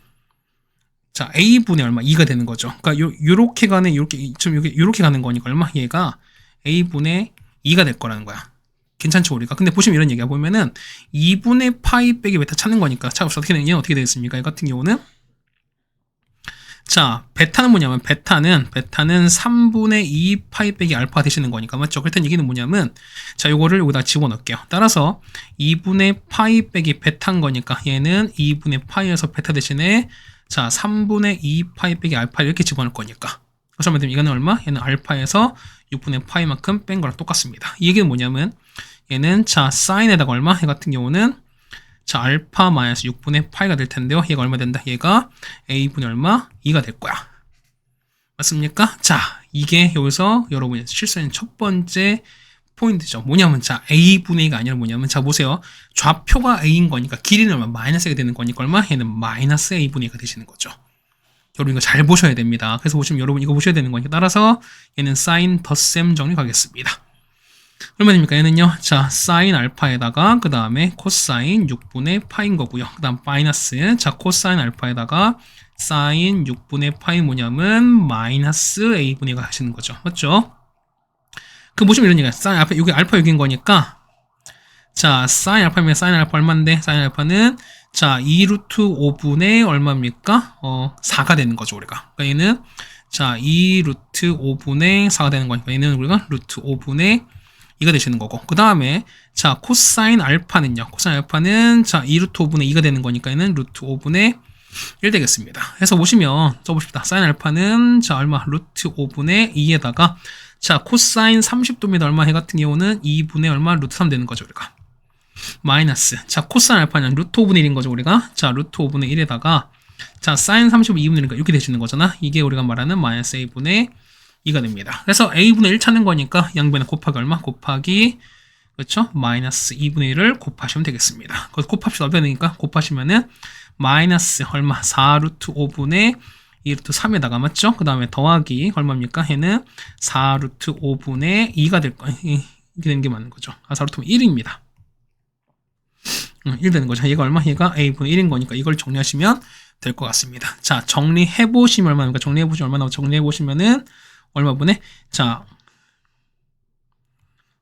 자, a분의 얼마? 2가 되는 거죠. 그러니까 요렇게 가는 요렇게 가는 거니까 얼마? 얘가 a분의 2가 될 거라는 거야. 괜찮죠, 우리가? 근데 보시면 이런 얘기야. 보면은 2분의 파이 빼기 베타 찾는 거니까 자, 어떻게 되겠습니까? 이 같은 경우는 자, 베타는 뭐냐면 베타는 3분의 2 파이 빼기 알파 되시는 거니까 맞죠? 그랬던 얘기는 뭐냐면 자, 요거를 여기다 집어넣을게요. 따라서 2분의 파이 빼기 베타인 거니까 얘는 2분의 파이에서 베타 대신에 자, 3분의 2 파이 빼기 알파 이렇게 집어넣을 거니까 그래서 이거는 얼마? 얘는 알파에서 6분의 파이만큼 뺀 거랑 똑같습니다. 이 얘기는 뭐냐면 얘는 자 사인에다가 얼마? 얘 같은 경우는 자 알파 마이너스 6분의 파이가 될 텐데요. 얘가 얼마 된다? 얘가 a분의 얼마? 2가 될 거야. 맞습니까? 자 이게 여기서 여러분이 실수하는 첫 번째 포인트죠. 뭐냐면 자 a분의 2가 아니라 뭐냐면 자 보세요. 좌표가 a인 거니까 길이는 얼마? 마이너스 1이 되는 거니까 얼마? 얘는 마이너스 a분의 2가 되시는 거죠. 여러분 이거 잘 보셔야 됩니다. 그래서 보시면 여러분 이거 보셔야 되는 거니까 따라서 얘는 사인 덧셈 정리 가겠습니다. 얼마 됩니까? 얘는요. 자 사인 알파에다가 그 다음에 코사인 6분의 파인 거고요. 그 다음 마이너스 자 코사인 알파에다가 사인 6분의 파이 뭐냐면 마이너스 a분의 2가 하시는 거죠. 맞죠? 그 보시면 이런 얘기야. 사인 알파 여기 알파 여기인 거니까 자 사인 알파면 사인 알파 얼마인데 사인 알파는 자 2루트 5분의 얼마입니까? 4가 되는 거죠 우리가. 그러니까 얘는 자 2루트 5분의 4가 되는 거니까 얘는 우리가 루트 5분의 2가 되시는 거고 그 다음에 자 코사인 알파는요. 코사인 알파는 자 2루트 5분의 2가 되는 거니까 얘는 루트 5분의 1 되겠습니다. 해서 보시면 써봅시다. 사인 알파는 자 얼마? 루트 5분의 2에다가 자 코사인 30도입니다. 얼마? 해 같은 경우는 2분의 얼마? 루트 3 되는 거죠 우리가. 마이너스 자 코사인 알파는 루트 5분의 1인 거죠 우리가. 자 루트 5분의 1에다가 자 사인 35 2분의 1이니까 이렇게 되시는 거잖아. 이게 우리가 말하는 마이너스 a분의 2가 됩니다. 그래서 a분의 1 찾는 거니까 양변에 곱하기 얼마? 곱하기 그렇죠? 마이너스 2분의 1을 곱하시면 되겠습니다. 그래서 곱합시다. 얼마 되니까 곱하시면은 마이너스 얼마? 4루트 5분의 2루트 3에다가 맞죠? 그 다음에 더하기 얼마입니까? 얘는 4루트 5분의 2가 될 거예요. 이렇게 되는 게 맞는 거죠. 4루트 1입니다. 1 되는 거죠. 얘가 얼마? 얘가 a분의 1인 거니까 이걸 정리하시면 될 것 같습니다. 자, 정리해보시면 얼마입니까? 정리해보시면 얼마 나오고 정리해보시면은 얼마분의 자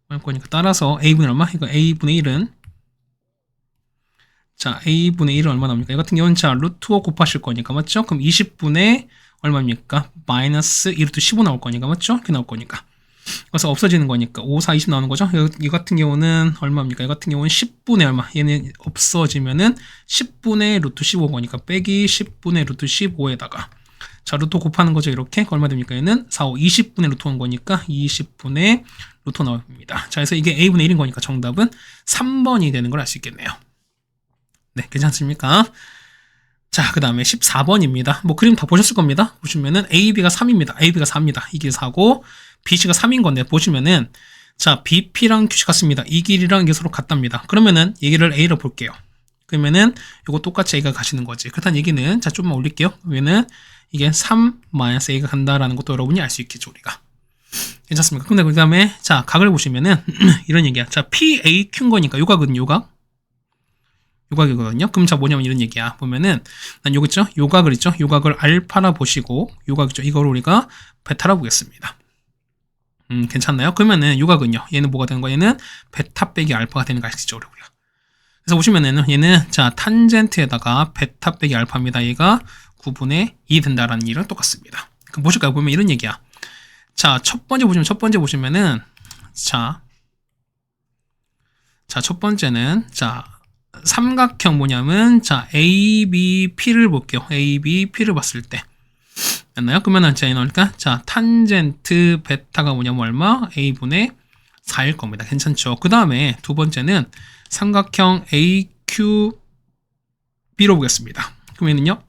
얼마 거니까 따라서 a분의 얼마? 이거 a분의 1은 자 a분의 1은 얼마 나옵니까? 이 같은 경우는 자 루트 5 곱하실 거니까 맞죠? 그럼 20분의 얼마입니까? 마이너스 2루트 15 나올 거니까 맞죠? 이렇게 나올 거니까 그래서 없어지는 거니까 5, 4, 20 나오는 거죠? 이 같은 경우는 얼마입니까? 이 같은 경우는 10분의 얼마? 얘는 없어지면은 10분의 루트 15거니까 빼기 10분의 루트 15에다가 자 루트 곱하는 거죠. 이렇게 얼마 됩니까? 얘는 4, 5, 20분의 루트 온 거니까 20분의 루트 나옵니다. 자 그래서 이게 a분의 1인 거니까 정답은 3번이 되는 걸 알 수 있겠네요. 네 괜찮습니까? 자 그 다음에 14번입니다. 뭐 그림 다 보셨을 겁니다. 보시면은 AB가 3입니다. AB가 4입니다. 이게 4고 BC가 3인 건데 보시면은 자 BP랑 QC 같습니다. 이 길이랑 이게 서로 같답니다. 그러면은 얘기를 A로 볼게요. 그러면은 이거 똑같이 A가 가시는 거지. 그렇다는 얘기는 자 좀만 올릴게요. 그러면은 이게 3-A가 간다라는 것도 여러분이 알 수 있겠죠 우리가. 괜찮습니까? 근데 그 다음에 자 각을 보시면은 이런 얘기야. 자 PAQ인 거니까 요각은 요각이거든요. 그럼 자 뭐냐면 이런 얘기야. 보면은 난 요거 있죠? 요각을 있죠? 요각을 알파라 보시고 요각 있죠? 이걸 우리가 베타라 보겠습니다. 괜찮나요? 그러면은 요각은요. 얘는 뭐가 되는 거야? 얘는 베타 빼기 알파가 되는 거 아시죠? 우리가. 그래서 보시면은 얘는 자 탄젠트에다가 베타 빼기 알파입니다. 얘가 9분의 2 된다라는 일은 똑같습니다. 그럼 보실까요? 보면 이런 얘기야. 자, 첫 번째 보시면은 자 첫 번째는 자 삼각형 뭐냐면 자 ABP를 볼게요. ABP를 봤을 때 됐나요? 그러면은 자 이러니까 자 탄젠트 베타가 뭐냐면 얼마? A분의 4일 겁니다. 괜찮죠? 그 다음에 두 번째는 삼각형 AQB로 보겠습니다. 그러면은요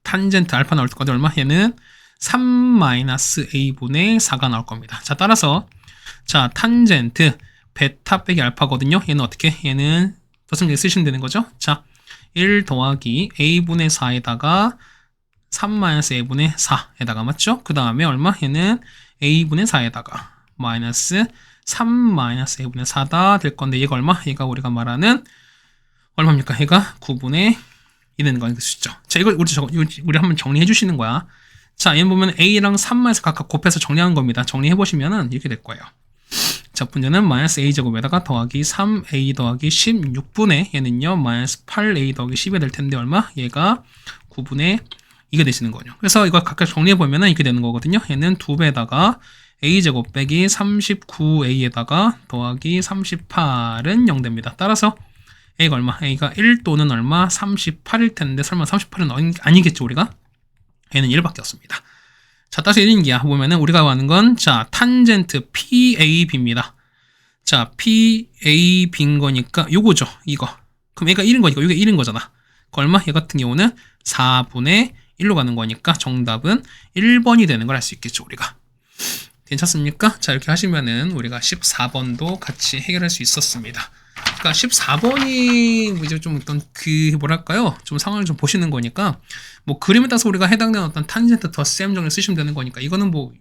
탄젠트 알파 나올 때까지 얼마? 얘는 3-A분의 4가 나올 겁니다. 자 따라서 자 탄젠트 베타 빼기 알파거든요. 얘는 어떻게? 얘는 덧셈 쓰시면 되는 거죠. 자 1 더하기 A분의 4에다가 3-A분의 4에다가 맞죠? 그 다음에 얼마? 얘는 A분의 4에다가 마이너스 3-A분의 4다 될 건데 얘가 얼마? 얘가 우리가 말하는 얼마입니까? 얘가 9분의 2 되는 거니까 수죠. 자 이걸 우리 한번 정리해 주시는 거야. 자 얘는 보면 A랑 3-에서 각각 곱해서 정리하는 겁니다. 정리해 보시면은 이렇게 될 거예요. 자 분자는 마이너스 A제곱에다가 더하기 3A 더하기 16분의 얘는요 마이너스 8A 더하기 10이 될 텐데 얼마? 얘가 9분의 2가 되시는 거죠. 그래서 이걸 각각 정리해 보면은 이렇게 되는 거거든요. 얘는 2배에다가 A제곱 빼기 39A에다가 더하기 38은 0 됩니다. 따라서 A가 얼마? A가 1 또는 얼마? 38일 텐데 설마 38은 아니겠죠 우리가? 얘는 1밖에 없습니다. 자, 따라서 이런 얘기야. 보면은 우리가 구하는 건, 자, 탄젠트 PAB입니다. 자, PAB인 거니까 요거죠. 이거. 그럼 얘가 1인 거니까 이게 1인 거잖아. 그 얼마? 얘 같은 경우는 4분의 1로 가는 거니까 정답은 1번이 되는 걸 알 수 있겠죠, 우리가. 괜찮습니까? 자, 이렇게 하시면은 우리가 14번도 같이 해결할 수 있었습니다. 그러니까 14번이 이제 좀 어떤 뭐랄까요? 좀 상황을 좀 보시는 거니까 뭐 그림에 따라서 우리가 해당되는 어떤 탄젠트 덧셈 정도를 쓰시면 되는 거니까 이거는 뭐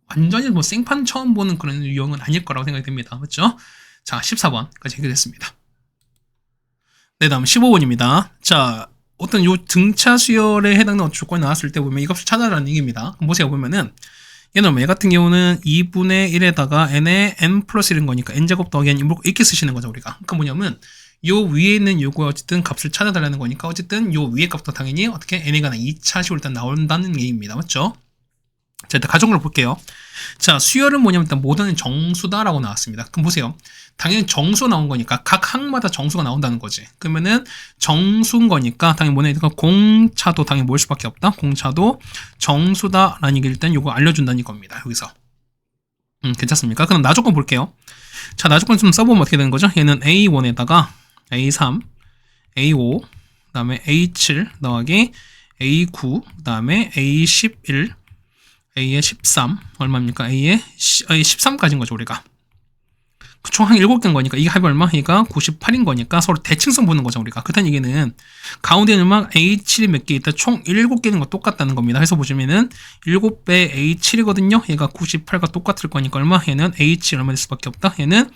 완전히 뭐 생판 처음 보는 그런 유형은 아닐 거라고 생각이 됩니다. 맞죠? 자, 14번까지 해결됐습니다. 네, 다음 15번입니다. 자, 어떤 요 등차 수열에 해당되는 조건이 나왔을 때 보면 이 값을 찾아라는 얘기입니다. 그럼 보세요. 보면은 얘는 얘 같은 경우는 2분의 1에다가 n에 n 플러스 1인 거니까 n제곱 더하기 n 이렇게 쓰시는 거죠, 우리가. 그러니까 뭐냐면 요 위에 있는 요거 어쨌든 값을 찾아달라는 거니까 어쨌든 요 위에 값도 당연히 어떻게 n에 관한 2차식으로 일단 나온다는 얘기입니다. 맞죠? 자, 일단 가정으로 볼게요. 자, 수열은 뭐냐면 일단 모든 정수다라고 나왔습니다. 그럼 보세요. 당연히 정수 나온 거니까 각 항마다 정수가 나온다는 거지. 그러면은 정수인 거니까 당연히 뭐냐니까 공차도 당연히 모일 수밖에 없다. 공차도 정수다라는 얘기를 일단 요거 알려준다는 겁니다. 여기서. 괜찮습니까? 그럼 나조건 볼게요. 자, 나조건 좀 써보면 어떻게 되는 거죠? 얘는 A1에다가 A3, A5, 그 다음에 A7 더하기 A9, 그 다음에 A11, A의 13, 얼마입니까? A의 13까지인 거죠, 우리가. 총 한 7개인 거니까, 이게 합이 얼마? 얘가 98인 거니까 서로 대칭성 보는 거죠, 우리가. 그렇다는 얘기는, 가운데는 막 A7이 몇 개 있다, 총 7개는 거 똑같다는 겁니다. 그래서 보시면은, 7배 A7이거든요? 얘가 98과 똑같을 거니까 얼마? 얘는 A7 얼마 될 수밖에 없다? 얘는,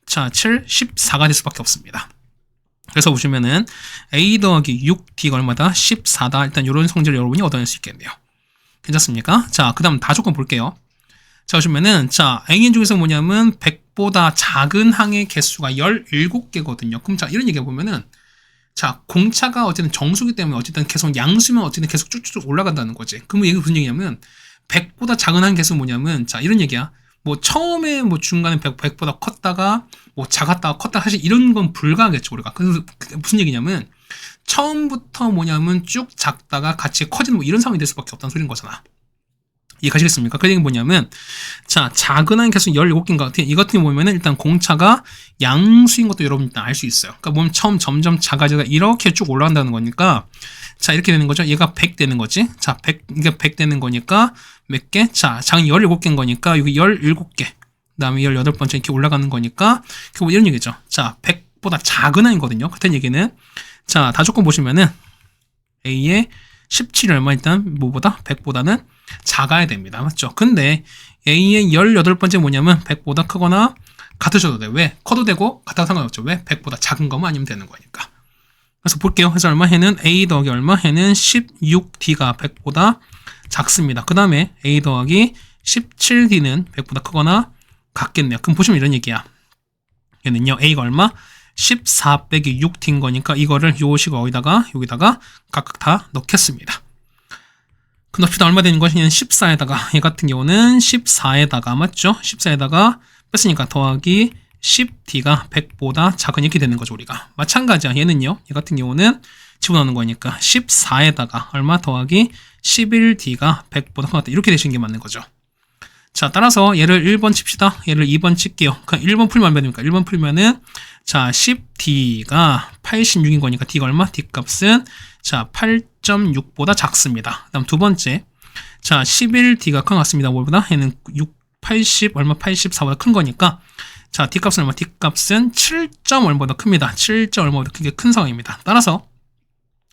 자, 7, 14가 될 수밖에 없습니다. 그래서 보시면은, A 더하기 6D가 얼마다? 14다. 일단 이런 성질을 여러분이 얻어낼 수 있겠네요. 괜찮습니까? 자, 그 다음 다조건 볼게요. 자, 보시면은, 자, A인 중에서 뭐냐면, 100보다 작은 항의 개수가 17개거든요. 그럼 자, 이런 얘기 해보면은, 자, 공차가 어쨌든 정수기 때문에 어쨌든 계속 양수면 어쨌든 계속 쭉쭉 올라간다는 거지. 그럼 이게 무슨 얘기냐면, 100보다 작은 항 개수 뭐냐면, 자, 이런 얘기야. 뭐, 처음에 뭐 중간에 100보다 컸다가, 뭐 작았다가 컸다가 사실 이런 건 불가하겠죠, 우리가. 그래서 무슨 얘기냐면, 처음부터 뭐냐면 쭉 작다가 같이 커지는 뭐 이런 상황이 될 수밖에 없다는 소리인 거잖아. 이해가시겠습니까? 그 얘기는 뭐냐면, 자, 작은 한 개수 17개인 것 같아요. 이 같은 경우 보면은 일단 공차가 양수인 것도 여러분 일단 알 수 있어요. 그러니까 보면 처음 점점 작아져서 이렇게 쭉 올라간다는 거니까, 자, 이렇게 되는 거죠. 얘가 100 되는 거지. 자, 100, 이게 100 되는 거니까 몇 개? 자, 작은 17개인 거니까 여기 17개. 그 다음에 18번째 이렇게 올라가는 거니까, 결국 이런 얘기죠. 자, 100보다 작은 한이거든요. 그렇다는 얘기는, 자, 다조건 보시면은 A의 17이 얼마 일단 뭐보다 100보다는 작아야 됩니다. 맞죠? 근데 A의 18번째 뭐냐면 100보다 크거나 같으셔도 돼. 왜? 커도 되고 같아도 상관없죠. 왜? 100보다 작은 것만 아니면 되는 거니까. 그래서 볼게요. 그래서 얼마? 해는 A 더하기 얼마? 해는 16D가 100보다 작습니다. 그 다음에 A 더하기 17D는 100보다 크거나 같겠네요. 그럼 보시면 이런 얘기야. 얘는요. A가 얼마? 14 빼기 6T인 거니까 이거를 요 식을 여기다가 각각 다 넣겠습니다. 그 높이가 얼마 되는 것이냐면 14에다가 얘 같은 경우는 14에다가 맞죠? 14에다가 뺐으니까 더하기 10D가 100보다 작은 이렇게 되는 거죠, 우리가. 마찬가지야. 얘는요. 얘 같은 경우는 집어넣는 거니까 14에다가 얼마 더하기 11D가 100보다 크다. 이렇게 되시는 게 맞는 거죠. 자, 따라서 얘를 1번 칩시다. 얘를 2번 칠게요. 그럼 1번 풀면 얼마 됩니까? 1번 풀면은 자, 10D가 86인 거니까 D가 얼마? D 값은 자, 8.6보다 작습니다. 그다음 두 번째. 자, 11D가 큰 것 같습니다. 뭐보다? 얘는 80 얼마? 84보다 큰 거니까 자, D 값은 얼마? D 값은 7. 얼마보다 큽니다. 7. 얼마보다 큰 상황입니다. 따라서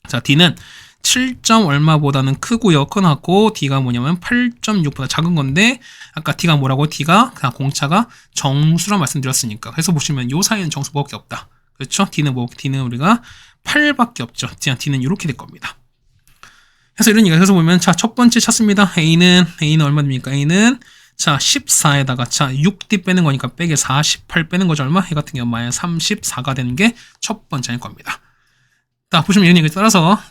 자, D는 7. 얼마보다는 크고요. 커놨고 D가 뭐냐면 8.6보다 작은 건데 아까 D가 뭐라고? D가 그냥 공차가 정수라 말씀드렸으니까. 그래서 보시면 요 사이에는 정수밖에 없다. 그렇죠? D는 뭐? D는 우리가 8밖에 없죠. D는 이렇게 될 겁니다. 그래서 이런 얘기가 해서 보면 자, 첫 번째 찾습니다. A는 얼마 됩니까? A는 자, 14에다가 자, 6D 빼는 거니까 빼기 48 빼는 거죠. 얼마? 이 같은 경우 마이너스 34가 되는 게 첫 번째일 겁니다. 자, 보시면 이런 얘기를 따라서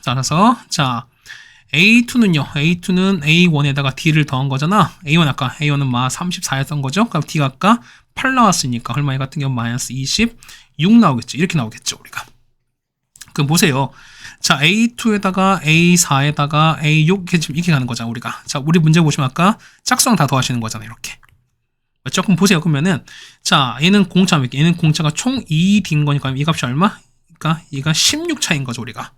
자, A2는요. A2는 A1에다가 D를 더한 거잖아. A1 아까 A1은 마 34였던 거죠. 그럼 D가 아까 8 나왔으니까 얼마 이 같은 경우 마이너스 26 나오겠죠. 이렇게 나오겠죠, 우리가. 그럼 보세요. 자, A2에다가 A4에다가 A6 이렇게 지금 이렇게 가는 거잖아, 우리가. 자, 우리 문제 보시면 아까 짝수랑 다 더하시는 거잖아요, 이렇게. 맞죠? 그럼 보세요. 그러면은, 자, 얘는 공차 몇 개? 얘는 공차가 총 2D인 거니까 이 값이 얼마? 그러니까 얘가 16차인 거죠, 우리가.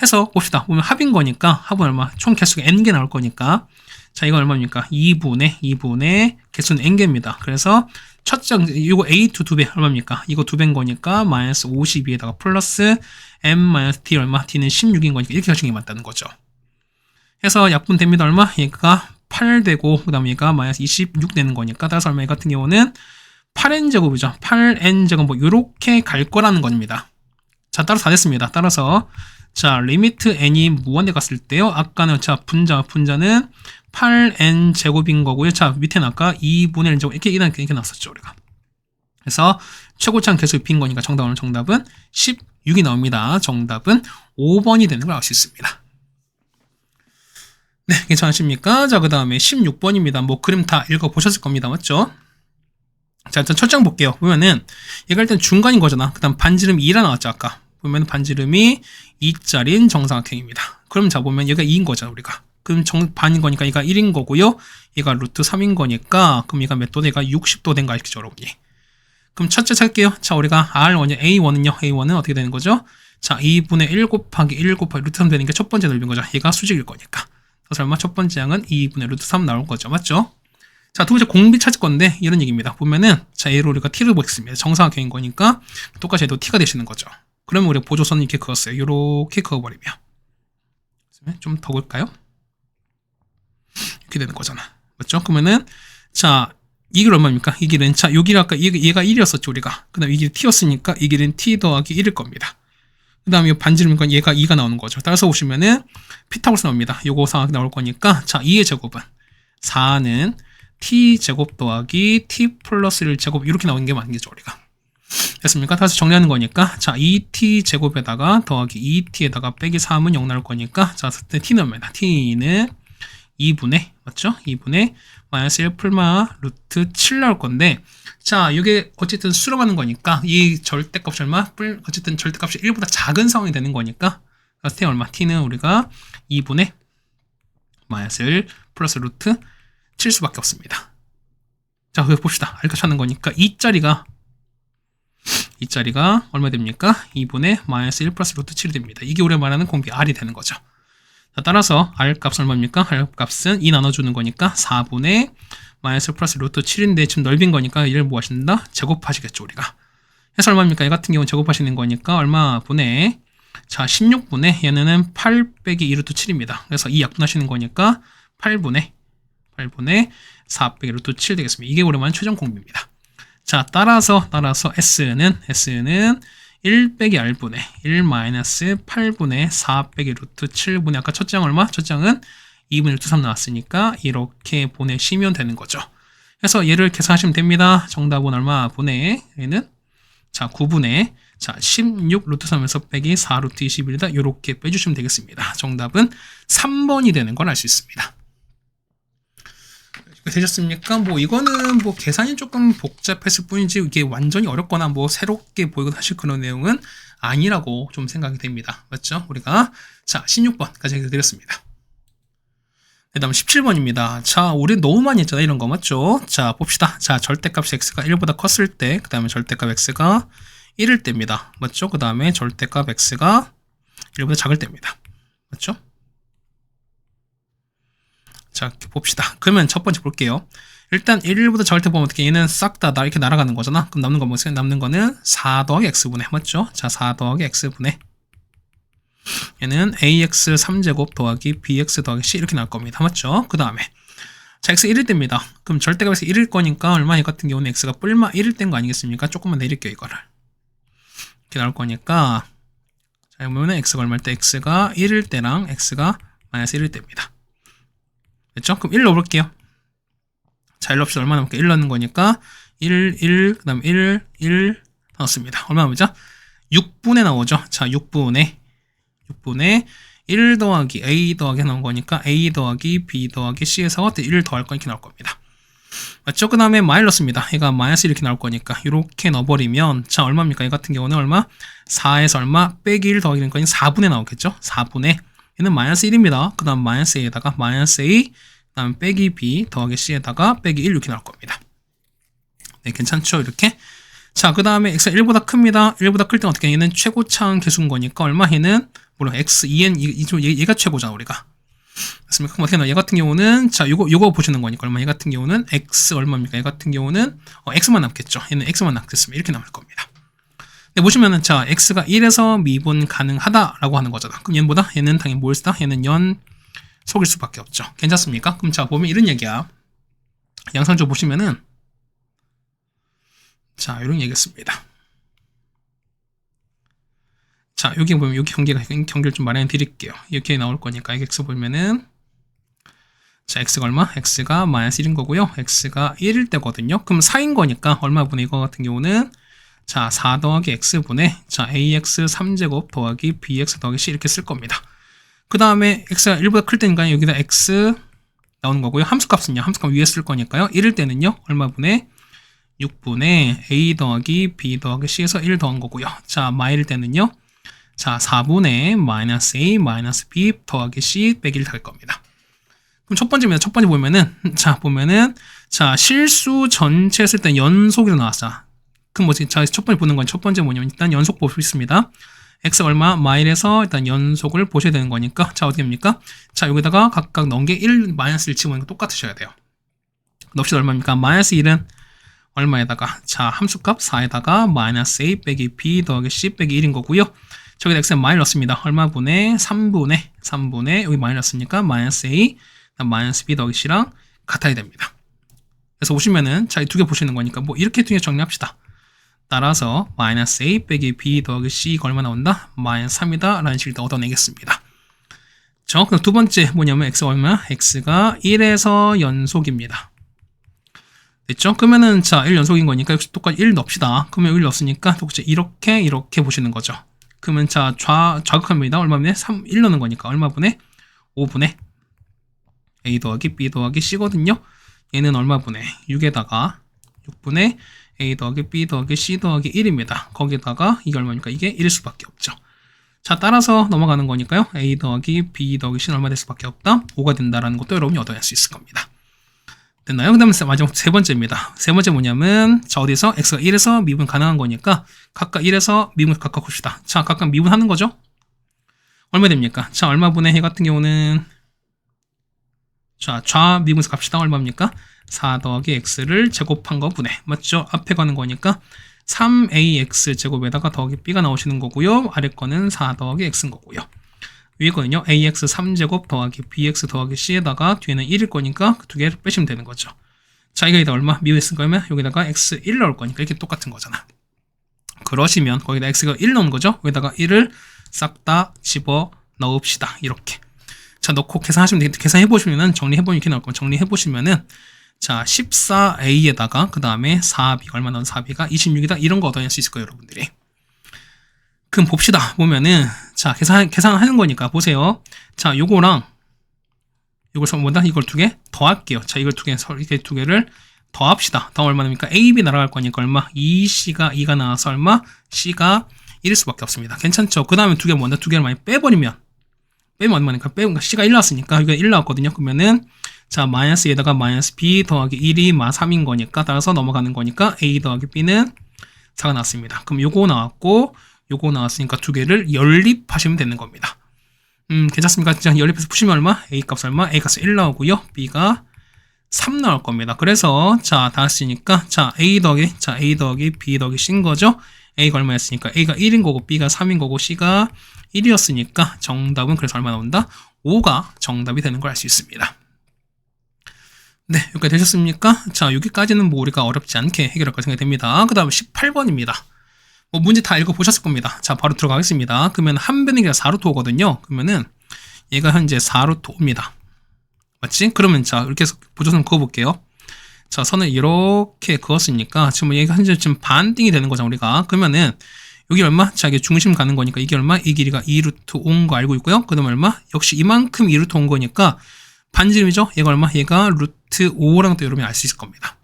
해서 봅시다. 보면 합인 거니까, 합은 얼마? 총 개수가 N개 나올 거니까. 자, 이거 얼마입니까? 2분의 개수는 N개입니다. 그래서 첫 장, 이거 A2 2배 얼마입니까? 이거 2배인 거니까 마이너스 52에다가 플러스 M-D 얼마? D는 16인 거니까 이렇게 하시는 게 맞다는 거죠. 해서 약분 됩니다. 얼마? 얘가 8 되고 그 다음에 얘가 마이너스 26 되는 거니까 따라서 얼마? 얘 같은 경우는 8n제곱이죠. 8n제곱 뭐 요렇게 갈 거라는 겁니다. 자, 따라서 다 됐습니다. 따라서 자, 리미트 n이 무한대 갔을 때요. 아까는 자, 분자는 8n 제곱인 거고요. 자, 밑에는 아까 2분의 1 제곱 이렇게 나왔었죠, 우리가. 그래서 최고차는 계속 빈 거니까 정답은 16이 나옵니다. 정답은 5번이 되는 걸 알 수 있습니다. 네, 괜찮으십니까? 자, 그 다음에 16번입니다. 뭐 그림 다 읽어보셨을 겁니다. 맞죠? 자, 일단 첫 장 볼게요. 보면은 얘가 일단 중간인 거잖아. 그 다음 반지름이 2라 나왔죠, 아까. 보면 반지름이 2짜리인 정사각형입니다. 그럼 자, 보면 얘가 2인 거잖아, 우리가. 그럼 반인 거니까 얘가 1인 거고요. 얘가 루트 3인 거니까 그럼 얘가 몇 도? 얘가 60도 된거 알겠죠, 여러분이? 그럼 첫째 찾을게요. 자, 우리가 R1이 A1은 어떻게 되는 거죠? 자, 2분의 1 곱하기 1 곱하기 루트 3 되는 게 첫 번째 넓인 거죠. 얘가 수직일 거니까. 그래서 얼마? 첫 번째 양은 2분의 루트 3 나올 거죠. 맞죠? 자, 두 번째 공비 찾을 건데 이런 얘기입니다. 보면은 자, 얘로 우리가 t를 보겠습니다. 정사각형인 거니까 똑같이 해도 t가 되시는 거죠. 그러면 우리가 보조선을 이렇게 그었어요. 이렇게 그어버리면 좀 더 볼까요? 이렇게 되는 거잖아. 맞죠? 그러면은 자, 이 길 얼마입니까? 이 길은 자, 요 길 아까 얘가 1이었었죠, 우리가. 그 다음에 이 길이 t였으니까 이 길은 t 더하기 1일 겁니다. 그 다음에 반지름이니까 얘가 2가 나오는 거죠. 따라서 보시면은 피타고라스 나옵니다. 요거 상황이 나올 거니까 자, 2의 제곱은 4는 t 제곱 더하기 t 플러스 1 제곱 이렇게 나오는 게 맞는 거죠, 우리가. 됐습니까? 다시 정리하는 거니까 자, 2t 제곱에다가 더하기 2t에다가 빼기 3은 0 나올 거니까 자, 그때 t는 얼마나? t는 2분의 맞죠? 2분의 마이너스 1 풀마 루트 7 나올 건데 자, 이게 어쨌든 수렴하는 거니까 이 절대값이 얼마? 어쨌든 절대값이 1보다 작은 상황이 되는 거니까 t 얼마? t는 우리가 2분의 마이너스 1 플러스 루트 7 수밖에 없습니다. 자, 그거 봅시다. 알까 찾는 거니까 이 자리가 얼마 됩니까? 2분의 마이너스 1 플러스 루트 7이 됩니다. 이게 우리가 말하는 공비 R이 되는 거죠. 자, 따라서 R 값은 얼마입니까? R 값은 2 나눠주는 거니까 4분의 마이너스 플러스 루트 7인데 지금 넓인 거니까 이를 뭐 하신다? 제곱하시겠죠, 우리가. 해서 얼마입니까? 얘 같은 경우는 제곱하시는 거니까 얼마 분의 자, 16분의 얘는 8 빼기 2 루트 7입니다. 그래서 2 약분하시는 거니까 8분의 4 빼기 루트 7 되겠습니다. 이게 우리 말하는 최종 공비입니다. 자, 따라서 S는 1 빼기 R분의 1 마이너스 8분의 4 빼기 루트 7분의 아까 첫 장 얼마? 첫 장은 2분의 루트 3 나왔으니까 이렇게 보내시면 되는 거죠. 그래서 얘를 계산하시면 됩니다. 정답은 얼마? 분의 얘는 자, 9분의 자, 16 루트 3에서 빼기 4 루트 21이다. 이렇게 빼주시면 되겠습니다. 정답은 3번이 되는 걸 알 수 있습니다. 되셨습니까? 뭐 이거는 뭐 계산이 조금 복잡했을 뿐이지 이게 완전히 어렵거나 뭐 새롭게 보이거나 하실 그런 내용은 아니라고 좀 생각이 됩니다. 맞죠? 우리가 자, 16번까지 드렸습니다. 그 다음 17번입니다. 자, 우리 너무 많이 했잖아 이런 거 맞죠? 자, 봅시다. 자, 절대값 x가 1보다 컸을 때 그 다음에 절대값 x가 1일 때입니다. 맞죠? 그 다음에 절대값 x가 1보다 작을 때입니다. 맞죠? 자, 이렇게 봅시다. 그러면 첫 번째 볼게요. 일단 1보다 작을 때 보면 어떻게 얘는 싹 다 이렇게 날아가는 거잖아. 그럼 남는 거 뭐겠어요? 남는 거는 4 더하기 x분의 맞죠? 자, 4 더하기 x분의 얘는 ax 3제곱 더하기 bx 더하기 c 이렇게 나올 겁니다. 맞죠? 그 다음에 자, x 1일 때입니다. 그럼 절대값에서 1일 거니까 얼마? 이 같은 경우는 x가 뿔마 1일 때인 거 아니겠습니까? 조금만 내릴게요, 이거를. 이렇게 나올 거니까 자, 보면은 x가 얼마일 때? x가 1일 때랑 x가 마이너스 1일 때입니다. 됐죠? 그럼 1 넣어볼게요. 자, 1 없이 얼마 남을까? 1 넣는 거니까 1, 그 다음 1 넣었습니다. 얼마 나오죠? 6분의 나오죠? 자, 6분의 1 더하기 A 더하기 나온 거니까 A 더하기 B 더하기 C에서 1 더할 거 이렇게 나올 겁니다. 맞죠? 그 다음에 마이너스입니다. 얘가 마이너스 이렇게 나올 거니까 이렇게 넣어버리면 자 얼마입니까? 이 같은 경우는 얼마? 4에서 얼마? 빼기 1 더하기 1거니 4분의 나오겠죠? 4분의 얘는 마이너스 1입니다. 그 다음 마이너스 A에다가 마이너스 A 그 다음 빼기 B 더하기 C에다가 빼기 1 이렇게 나올 겁니다. 네, 괜찮죠? 이렇게. 자, 그 다음에 x가 1보다 큽니다. 1보다 클 때는 어떻게 얘는 최고차항 계수인 거니까 얼마? 얘는 물론 x, 2n 얘가 최고잖아 우리가. 맞습니까? 그럼 어떻게 나와? 얘 같은 경우는 자 요거 보시는 거니까 얼마? 얘 같은 경우는 x 얼마입니까? 얘 같은 경우는 x만 남겠죠. 얘는 x만 남겠습니다. 이렇게 남을 겁니다. 근데 보시면은 자 x가 1에서 미분 가능하다라고 하는 거잖아. 그럼 얘보다 얘는 당연히 뭘 쓰다? 얘는 연속일 수밖에 없죠. 괜찮습니까? 그럼 자 보면 이런 얘기야. 양상조 보시면은 자 이런 얘기였습니다. 자, 여기 보면 여기 경계를 좀 마련해 드릴게요. 이렇게 나올 거니까 x 보면은 자, x가 얼마? x가 마이너스 1인 거고요. x가 1일 때거든요. 그럼 4인 거니까 얼마분의 이거 같은 경우는 자, 4 더하기 x분의 자, ax 3제곱 더하기 bx 더하기 c 이렇게 쓸 겁니다. 그 다음에 x가 1보다 클 때니까 여기다 x 나오는 거고요. 함수값은요. 함수값 위에 쓸 거니까요. 1일 때는요. 얼마분의 6분의 a 더하기 b 더하기 c에서 1 더한 거고요. 자, 마일 때는요. 자, 4분의 마이너스 a 마이너스 b 더하기 c 빼기 1 될 겁니다. 그럼 첫 번째입니다. 첫 번째 보면은 자 실수 전체 쓸 때 연속으로 나왔어. 그럼 뭐지? 자, 첫 번째 보는 건 첫 번째 뭐냐면 일단 연속 볼 수 있습니다. x 얼마 마일에서 일단 연속을 보셔야 되는 거니까 자 어떻게 됩니까? 자 여기다가 각각 넣은 게 1 마이너스 1 치고 똑같으셔야 돼요. 넣읍시다. 얼마입니까? 마이너스 1은 얼마에다가 자 함수값 4에다가 마이너스 a 빼기 b 더하기 c 빼기 1인 거고요. 저기다 x는 마이너스입니다. 얼마분의 3분의 여기 마이너스니까 마이너스 a 마이너스 b 더하기 c랑 같아야 됩니다. 그래서 보시면은 자 이 두 개 보시는 거니까 뭐 이렇게 두 개 정리합시다. 따라서 마이너스 a 빼기 b 더하기 c가 얼마 나온다? 마이너스 3이다 라는 식을 얻어내겠습니다. 그럼 두 번째 뭐냐면 x가 얼마야? x가 1에서 연속입니다. 됐죠? 그러면은 자 1연속인 거니까 역시 똑같이 1 넣읍시다. 그러면 1 넣었으니까 똑같이 이렇게 보시는 거죠. 그러면 자 좌극합니다. 얼마분의 1 넣는 거니까 얼마분의 5분의 a 더하기 b 더하기 c거든요. 얘는 얼마분의 6에다가 6분의 a 더하기 b 더하기 c 더하기 1입니다. 거기다가 이게 얼마니까 이게 1일 수밖에 없죠. 자 따라서 넘어가는 거니까요. a 더하기 b 더하기 c는 얼마 될 수밖에 없다? 5가 된다라는 것도 여러분이 얻어낼 수 있을 겁니다. 됐나요? 그 다음에 마지막 세 번째입니다. 세 번째 뭐냐면 자 어디서 x가 1에서 미분 가능한 거니까 각각 1에서 미분 각각 봅시다. 자 각각 미분하는 거죠. 얼마 됩니까? 자 얼마분의 해 같은 경우는 자 좌미분에서 갑시다. 얼마입니까? 4 더하기 x를 제곱한 거 분의 맞죠? 앞에 가는 거니까 3ax 제곱에다가 더하기 b가 나오시는 거고요. 아래 거는 4 더하기 x인 거고요. 위에 거는요. ax 3제곱 더하기 bx 더하기 c에다가 뒤에는 1일 거니까 그 두 개를 빼시면 되는 거죠. 자 이거 여기다 얼마? 미분했을 거면 여기다가 x 1 넣을 거니까 이렇게 똑같은 거잖아. 그러시면 거기다 x가 1 넣은 거죠. 여기다가 1을 싹 다 집어 넣읍시다. 이렇게. 자 넣고 계산하시면 되겠다. 계산해보시면은 정리해보면 이렇게 나올 거면 정리해보시면은 자 14a에다가 그 다음에 4b 얼마 넣은 4b가 26이다. 이런 거 얻어낼 수 있을 거예요. 여러분들이. 그럼 봅시다. 보면은 자 계산하는 거니까 보세요. 자 요거랑 요걸 뭐다? 이걸 두 개 더할게요. 자 이걸 이렇게 두 개를 더합시다. 더 얼마 됩니까? a, b 날아갈 거니까 얼마? 2c가 2가 나와서 얼마? c가 1일 수밖에 없습니다. 괜찮죠? 그 다음에 두 개 뭔가 두 개를 많이 빼면 얼마니까? c가 1 나왔으니까 여기가 1 나왔거든요. 그러면은 자 마이너스 에다가 마이너스 b 더하기 1이 3인 거니까 따라서 넘어가는 거니까 a 더하기 b는 4가 나왔습니다. 그럼 요거 나왔으니까 두 개를 연립하시면 되는 겁니다. 괜찮습니까? 자, 연립해서 푸시면 얼마? a 값 얼마? a 값 1 나오고요. b가 3 나올 겁니다. 그래서 자 다 했으니까 자 a 더하기 b 더하기 c인 거죠. a가 얼마였으니까 a가 1인 거고 b가 3인 거고 c가 1이었으니까 정답은 그래서 얼마 나온다? 5가 정답이 되는 걸 알 수 있습니다. 네, 여기까지 되셨습니까? 자, 여기까지는 뭐 우리가 어렵지 않게 해결할 거 생각이 됩니다. 그 다음 18번입니다. 뭐 문제 다 읽어보셨을 겁니다. 자, 바로 들어가겠습니다. 그러면 한 변이가 4루트 5거든요. 그러면은 얘가 현재 4루트 5입니다. 맞지? 그러면 자, 이렇게 해서 보조선 그어볼게요. 자, 선을 이렇게 그었으니까 지금 얘가 현재 지금 반띵이 되는 거죠, 우리가. 그러면은 여기 얼마? 자, 이게 중심 가는 거니까 이게 얼마? 이 길이가 2루트 5인 거 알고 있고요. 그 다음에 얼마? 역시 이만큼 2루트 온 거니까 반지름이죠? 얘가 얼마? 얘가 루트 5랑 또 여러분이 알 수 있을 겁니다.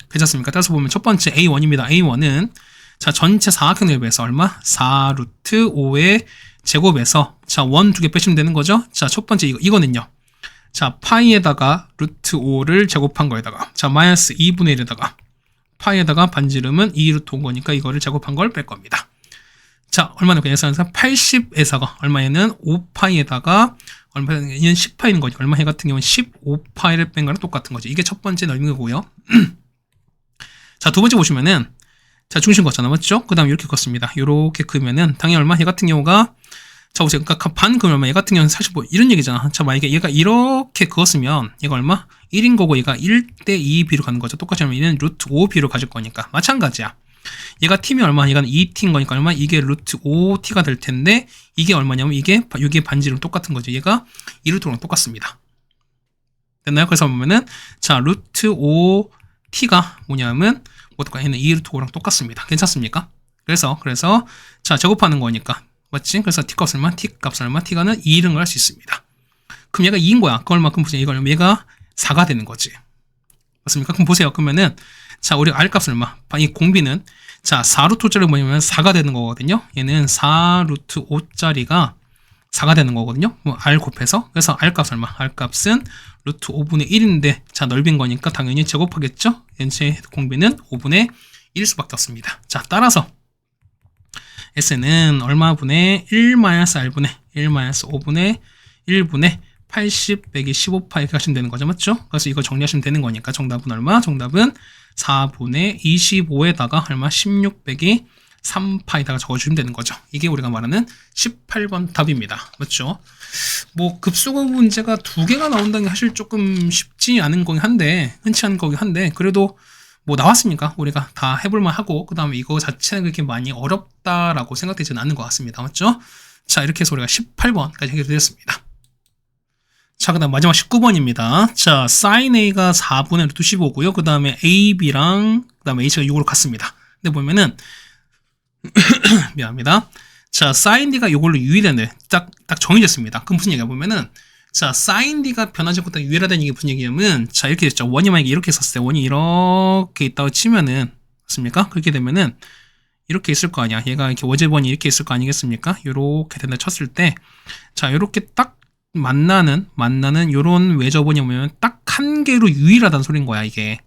괜찮습니까? 따라서 보면 첫 번째 A1입니다. A1은 자, 전체 사각형 넓이에서 얼마? 4 루트 5의 제곱에서 자, 원 두 개 빼시면 되는 거죠? 자, 첫 번째 이거는요. 자, 파이에다가 루트 5를 제곱한 거에다가 자, 마이너스 2분의 1에다가 파이에다가 반지름은 2 루트 5 거니까 이거를 제곱한 걸 뺄 겁니다. 자, 얼마나 계산해서 80에서가 얼마에는 5파이에다가 얼마는 10파이인 거죠. 얼마 해 같은 경우는 15파이를 뺀 거랑 똑같은 거죠. 이게 첫 번째 넓은 거고요. 자, 두 번째 보시면은 자, 중심 걷잖아. 맞죠? 그 다음에 이렇게 걷습니다. 이렇게 그으면은 당연히 얼마? 얘 같은 경우가 자, 보세요. 그러니까 반 그으면 얼마? 얘 같은 경우는 사실 뭐 이런 얘기잖아. 자, 만약에 얘가 이렇게 그었으면 얘가 얼마? 1인 거고 얘가 1대2b로 가는 거죠. 똑같이 하면 얘는 루트 5b로 가질 거니까 마찬가지야. 얘가 t면 얼마? 얘가 2t인 거니까 얼마? 이게 루트 5t가 될 텐데 이게 얼마냐면 이게 반지름 똑같은 거죠. 얘가 2루트 5랑 똑같습니다. 됐나요? 그래서 보면은 자, 루트 5t가 뭐냐면 어떨까? 얘는 2루트 5랑 똑같습니다. 괜찮습니까? 그래서 자, 제곱하는 거니까 맞지? 그래서 t 값 얼마? t 값 얼마? t가는 2를 할 수 있습니다. 그럼 얘가 2인 거야. 그걸만큼 보세요. 이걸 얘가 4가 되는 거지. 맞습니까? 그럼 보세요. 그러면은 자, 우리 r 값은 얼마? 이 공비는 자, 4루트 5짜리 뭐냐면 4가 되는 거거든요. 얘는 4루트 5짜리가 4가 되는 거거든요. 뭐 r 곱해서. 그래서 r 값 얼마? r 값은 루트 5분의 1인데 자, 넓인 거니까 당연히 제곱하겠죠. 전체 공비는 5분의 1일 수밖에 없습니다. 자, 따라서 S는 얼마분의 1-R분의 1-5분의 1분의 80 빼기 15파 이렇게 하시면 되는 거죠. 맞죠? 그래서 이거 정리하시면 되는 거니까 정답은 얼마? 정답은 4분의 25에다가 얼마? 16 빼기 3파에다가 적어주시면 되는 거죠. 이게 우리가 말하는 18번 답입니다. 맞죠? 뭐 급수구 문제가 두 개가 나온다는 게 사실 조금 쉽지 않은 거긴 한데 흔치 않은 거긴 한데 그래도 뭐 나왔으니까 우리가 다 해볼만 하고 그 다음에 이거 자체는 그렇게 많이 어렵다라고 생각되지는 않는 것 같습니다. 맞죠? 자, 이렇게 해서 우리가 18번까지 해결드렸습니다. 자, 그 다음 마지막 19번입니다. 자, sin A가 4분의 루트 15고요. 그 다음에 AB랑 그 다음에 H가 6으로 같습니다. 근데 보면은 미안합니다. 자, sin D가 이걸로 유의되는데 딱 정해졌습니다. 그럼 무슨 얘기야? 보면은 자, sin D가 변하지 않고 유의하다는 얘기 무슨 얘기냐면 자, 이렇게 됐죠. 원이 만약에 이렇게 있었을 때 원이 이렇게 있다고 치면은 맞습니까? 그렇게 되면은 이렇게 있을 거 아니야. 얘가 이렇게 원제번이 이렇게 있을 거 아니겠습니까? 이렇게 된다 쳤을 때 자, 이렇게 딱 만나는 요런 외접원이 오면 딱 한 개로 유일하다는 소린 거야, 이게.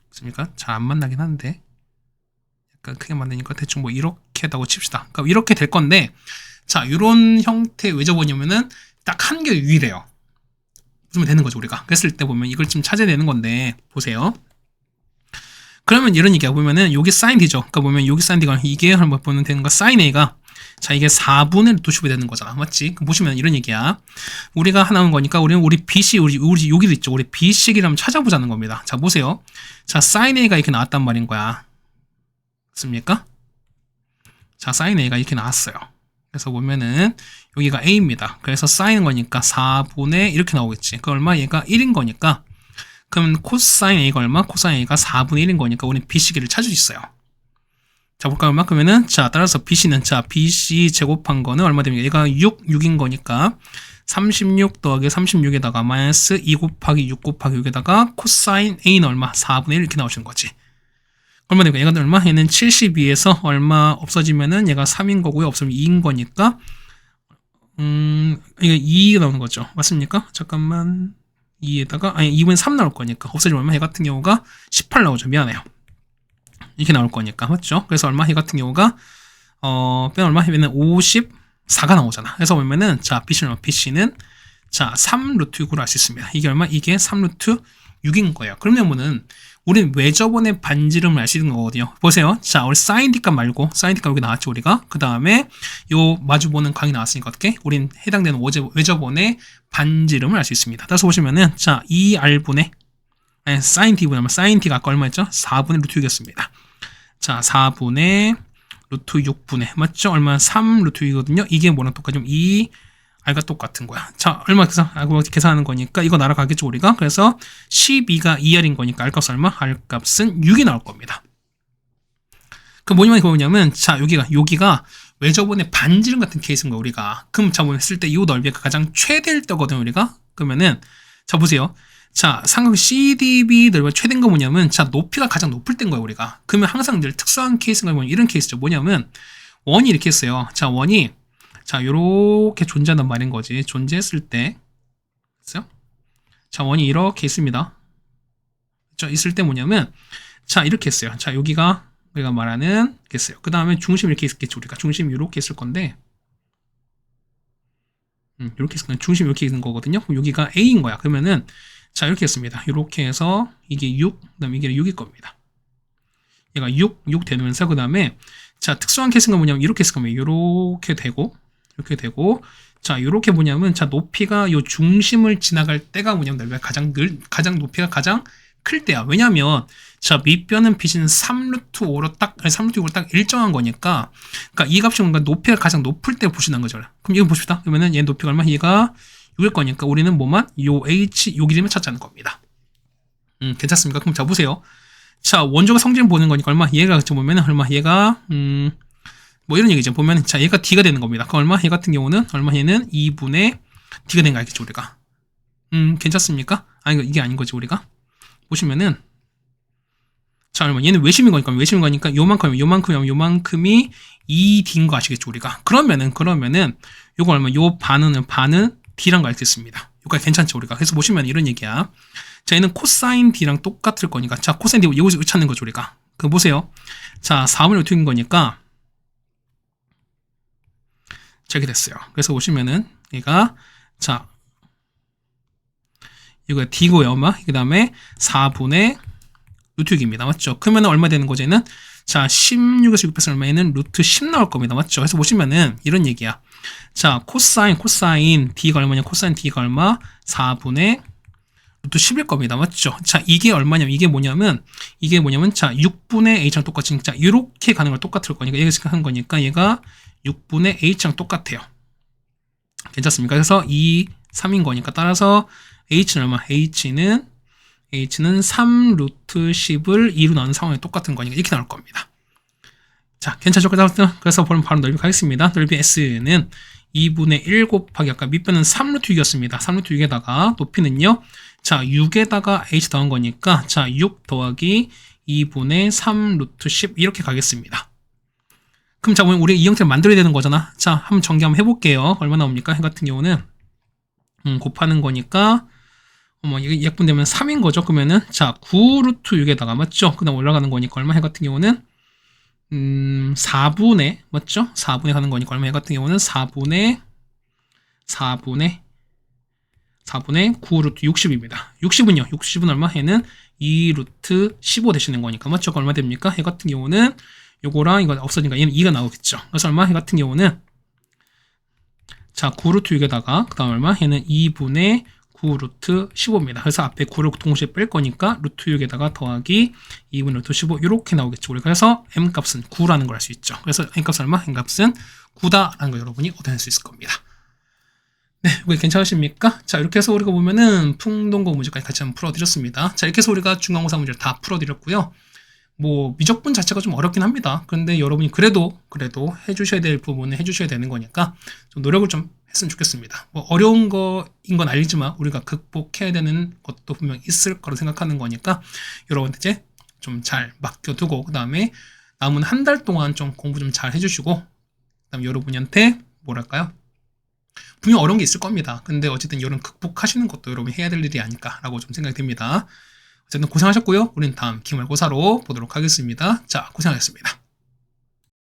맞습니까? 잘 안 만나긴 하는데. 약간 크게 만드니까 대충 뭐 이렇게 하다고 칩시다. 그러니까 이렇게 될 건데, 자, 요런 형태의 외접원이 오면은 딱 한 개 유일해요. 그러면 되는 거죠, 우리가. 그랬을 때 보면 이걸 좀 찾아내는 건데, 보세요. 그러면 이런 얘기야. 보면은 여기 sin D죠. 그러니까 보면 여기 sin D가 이게 한번 보면 되는 거 sin A가 자, 이게 4분의 루트 15이 되는 거잖아. 맞지? 그럼 보시면 이런 얘기야. 우리가 하나 온 거니까 우리 BC, 우리 여기도 있죠. 우리 BC를 한번 찾아보자는 겁니다. 자, 보세요. 자, sin A가 이렇게 나왔단 말인 거야. 맞습니까? 자, sin A가 이렇게 나왔어요. 그래서 보면은 여기가 A입니다. 그래서 sin 거니까 4분의 이렇게 나오겠지. 그 얼마? 얘가 1인 거니까 그럼 코사인 A가 얼마? 코사인 A가 4분의 1인 거니까 우리는 BC기를 찾을 수 있어요. 자, 볼까요? 얼마? 그러면은, 자, 따라서 BC는, 자, BC 제곱한 거는 얼마 됩니까? 얘가 6인 거니까, 36 더하기 36에다가 마이너스 2 곱하기 6 곱하기 6에다가 코사인 A는 얼마? 4분의 1 이렇게 나오시는 거지. 얼마 됩니까? 얘가 얼마? 얘는 72에서 얼마 없어지면은 얘가 3인 거고요. 없으면 2인 거니까, 이게 2가 나오는 거죠. 맞습니까? 잠깐만. 2에다가, 아니, 2분의 3 나올 거니까. 없어지면 얼마? 얘 같은 경우가 18 나오죠. 미안해요. 이렇게 나올 거니까. 맞죠? 그래서 얼마? 얘 같은 경우가, 빼면 얼마? 얘는 54가 나오잖아. 그래서 보면은, 자, BC는, 자, 3 루트 6으로 알 수 있습니다. 이게 얼마? 이게 3 루트 6인 거예요. 그러면은, 우리는 외접원의 반지름을 알 수 있는 거거든요. 보세요. 자, 우리 sin D값 말고, sin D값 여기 나왔죠, 우리가. 그 다음에, 요 마주보는 강이 나왔으니까 어떻게? 우린 해당되는 외접원의 반지름을 알 수 있습니다. 따라서 보시면은, 자, 2R분의, 아니, sin D분의, sin D가 아까 얼마였죠? 4분의 루트 6이었습니다. 자, 4분의 루트 6분의, 맞죠? 얼마? 3 루트 6이거든요. 이게 뭐랑 똑같죠? 2R과 똑같은 거야. 자, 얼마 계산하는 거니까 이거 날아가겠죠, 우리가? 그래서 12가 2R인 거니까 R값 얼마? R값은 6이 나올 겁니다. 그 뭐냐면, 자, 여기가 외접원의 반지름 같은 케이스인 거야, 우리가. 그럼 자, 했을 때 이 넓이가 가장 최대일 때거든, 우리가. 그러면은, 자, 보세요. 자, 삼각 CDB 넓이가 최대인 거 뭐냐면, 자, 높이가 가장 높을 때인 거예요, 우리가. 그러면 항상 늘 특수한 케이스가 뭐냐면, 이런 케이스죠. 뭐냐면, 원이 이렇게 했어요. 자, 원이, 자, 요렇게 존재한단 말인 거지. 존재했을 때, 됐어요? 자, 원이 이렇게 있습니다. 자, 있을 때 뭐냐면, 자, 이렇게 했어요. 자, 여기가 우리가 말하는, 이렇게 했어요. 그 다음에 중심 이렇게 있겠죠, 우리가. 중심 이렇게 있을 건데, 이렇게 있을 건데, 중심 이렇게 있는 거거든요. 그럼 여기가 A인 거야. 그러면은, 자, 이렇게 했습니다. 이렇게 해서, 이게 6, 그 다음에 이게 6일 겁니다. 얘가 6 되면서, 그 다음에, 자, 특수한 케이스가 뭐냐면, 이렇게 했을 겁니다. 이렇게 되고, 이렇게 되고, 자, 요렇게 뭐냐면, 자, 높이가 요 중심을 지나갈 때가 뭐냐면, 넓이가 가장 높이가 가장 클 때야. 왜냐면, 자, 밑변은 빛은 3루트 5로 딱, 아니, 3루트 6으로 딱 일정한 거니까, 그러니까 이 값이 뭔가 높이가 가장 높을 때 보시는 거죠. 그럼 이거 봅시다. 그러면은 얘 높이가 얼마? 얘가 6일 거니까 우리는 뭐만? 요 H, 요 길이만 찾자는 겁니다. 괜찮습니까? 그럼 자, 보세요. 자, 원적의 성질 보는 거니까 얼마? 얘가 같이 보면은 얼마? 얘가, 뭐 이런 얘기죠. 보면, 자, 얘가 D가 되는 겁니다. 그럼 얼마? 얘 같은 경우는 얼마? 얘는 2분의 D가 되는 거 알겠죠, 우리가? 괜찮습니까? 아니, 이게 아닌 거지, 우리가. 보시면은, 자, 얼마? 얘는 외심인 거니까, 요만큼이 2D인 거 아시겠죠, 우리가? 그러면은, 요거 얼마? 요 반은 D란 거 알 수 있습니다. 요까지 괜찮죠, 우리가? 그래서 보시면 이런 얘기야. 자, 얘는 코사인 D랑 똑같을 거니까, 자, 코사인 D, 이거 찾는 거죠, 우리가. 그거 보세요. 자, 4분의 5인 거니까, 자, 이렇게 됐어요. 그래서 보시면은, 얘가, 자, 이거 D고요, 그 다음에 4분의 루트 6입니다. 맞죠? 그러면 얼마 되는 거죠, 얘는? 자, 16에서 6 빼서 얼마에는 루트 10 나올 겁니다. 맞죠? 그래서 보시면은, 이런 얘기야. 자, 코사인 D가 얼마냐? 코사인 D가 얼마? 4분의 루트 10일 겁니다. 맞죠? 자, 이게 얼마냐면, 이게 뭐냐면, 자, 6분의 H랑 똑같이, 자, 이렇게 가는 걸 똑같을 거니까, 얘가 생각한 거니까, 얘가 6분의 H랑 똑같아요. 괜찮습니까? 그래서 2, 3인 거니까, 따라서 H는 얼마? H는 3 루트 10을 2로 나눈 상황이 똑같은 거니까, 이렇게 나올 겁니다. 자, 괜찮죠? 그래서 바로 넓이 가겠습니다. 넓이 S는 2분의 1 곱하기 아까 밑변은 3루트 6이었습니다. 3루트 6에다가 높이는요. 자, 6에다가 H 더한 거니까 자, 6 더하기 2분의 3루트 10 이렇게 가겠습니다. 그럼 자, 우리 이 형태를 만들어야 되는 거잖아. 자, 한번 전개 한번 해볼게요. 얼마 나옵니까? 해 같은 경우는 곱하는 거니까 이게 약분되면 3인 거죠. 그러면은 자, 9루트 6에다가 맞죠? 그 다음 올라가는 거니까 얼마? 해 같은 경우는 4분의 맞죠? 4분의 가는 거니까 얼마? 해 같은 경우는 4분의 9루트 60입니다. 60은 얼마? 해는 2루트 15 되시는 거니까 맞죠? 얼마 됩니까? 해 같은 경우는 요거랑 이거 없어지니까 얘는 2가 나오겠죠. 그래서 얼마? 해 같은 경우는 자, 9루트 6에다가 그 다음 얼마? 얘는 2분의 9루트 15입니다. 그래서 앞에 9를 동시에 뺄 거니까 루트 6에다가 더하기 2분의 루트 15 이렇게 나오겠죠. 그래서 m값은 9라는 걸 알 수 있죠. 그래서 m값은 얼마? m값은 9다라는 걸 여러분이 얻어낼 수 있을 겁니다. 네, 이거 괜찮으십니까? 자, 이렇게 해서 우리가 보면은 풍동고 문제까지 같이 한번 풀어드렸습니다. 자, 이렇게 해서 우리가 중간고사 문제를 다 풀어드렸고요. 뭐 미적분 자체가 좀 어렵긴 합니다. 그런데 여러분이 그래도 해주셔야 될 부분은 해주셔야 되는 거니까 좀 노력을 좀 했으면 좋겠습니다. 뭐 어려운 거인 건 알지만 우리가 극복해야 되는 것도 분명 있을 거로 생각하는 거니까 여러분들 이제 좀 잘 맡겨두고 그 다음에 남은 한 달 동안 좀 공부 좀 잘 해주시고 그 다음에 여러분한테 뭐랄까요? 분명 어려운 게 있을 겁니다. 근데 어쨌든 이런 극복하시는 것도 여러분이 해야 될 일이 아닐까라고 좀 생각이 듭니다. 어쨌든 고생하셨고요. 우리는 다음 기말고사로 보도록 하겠습니다. 자, 고생하셨습니다.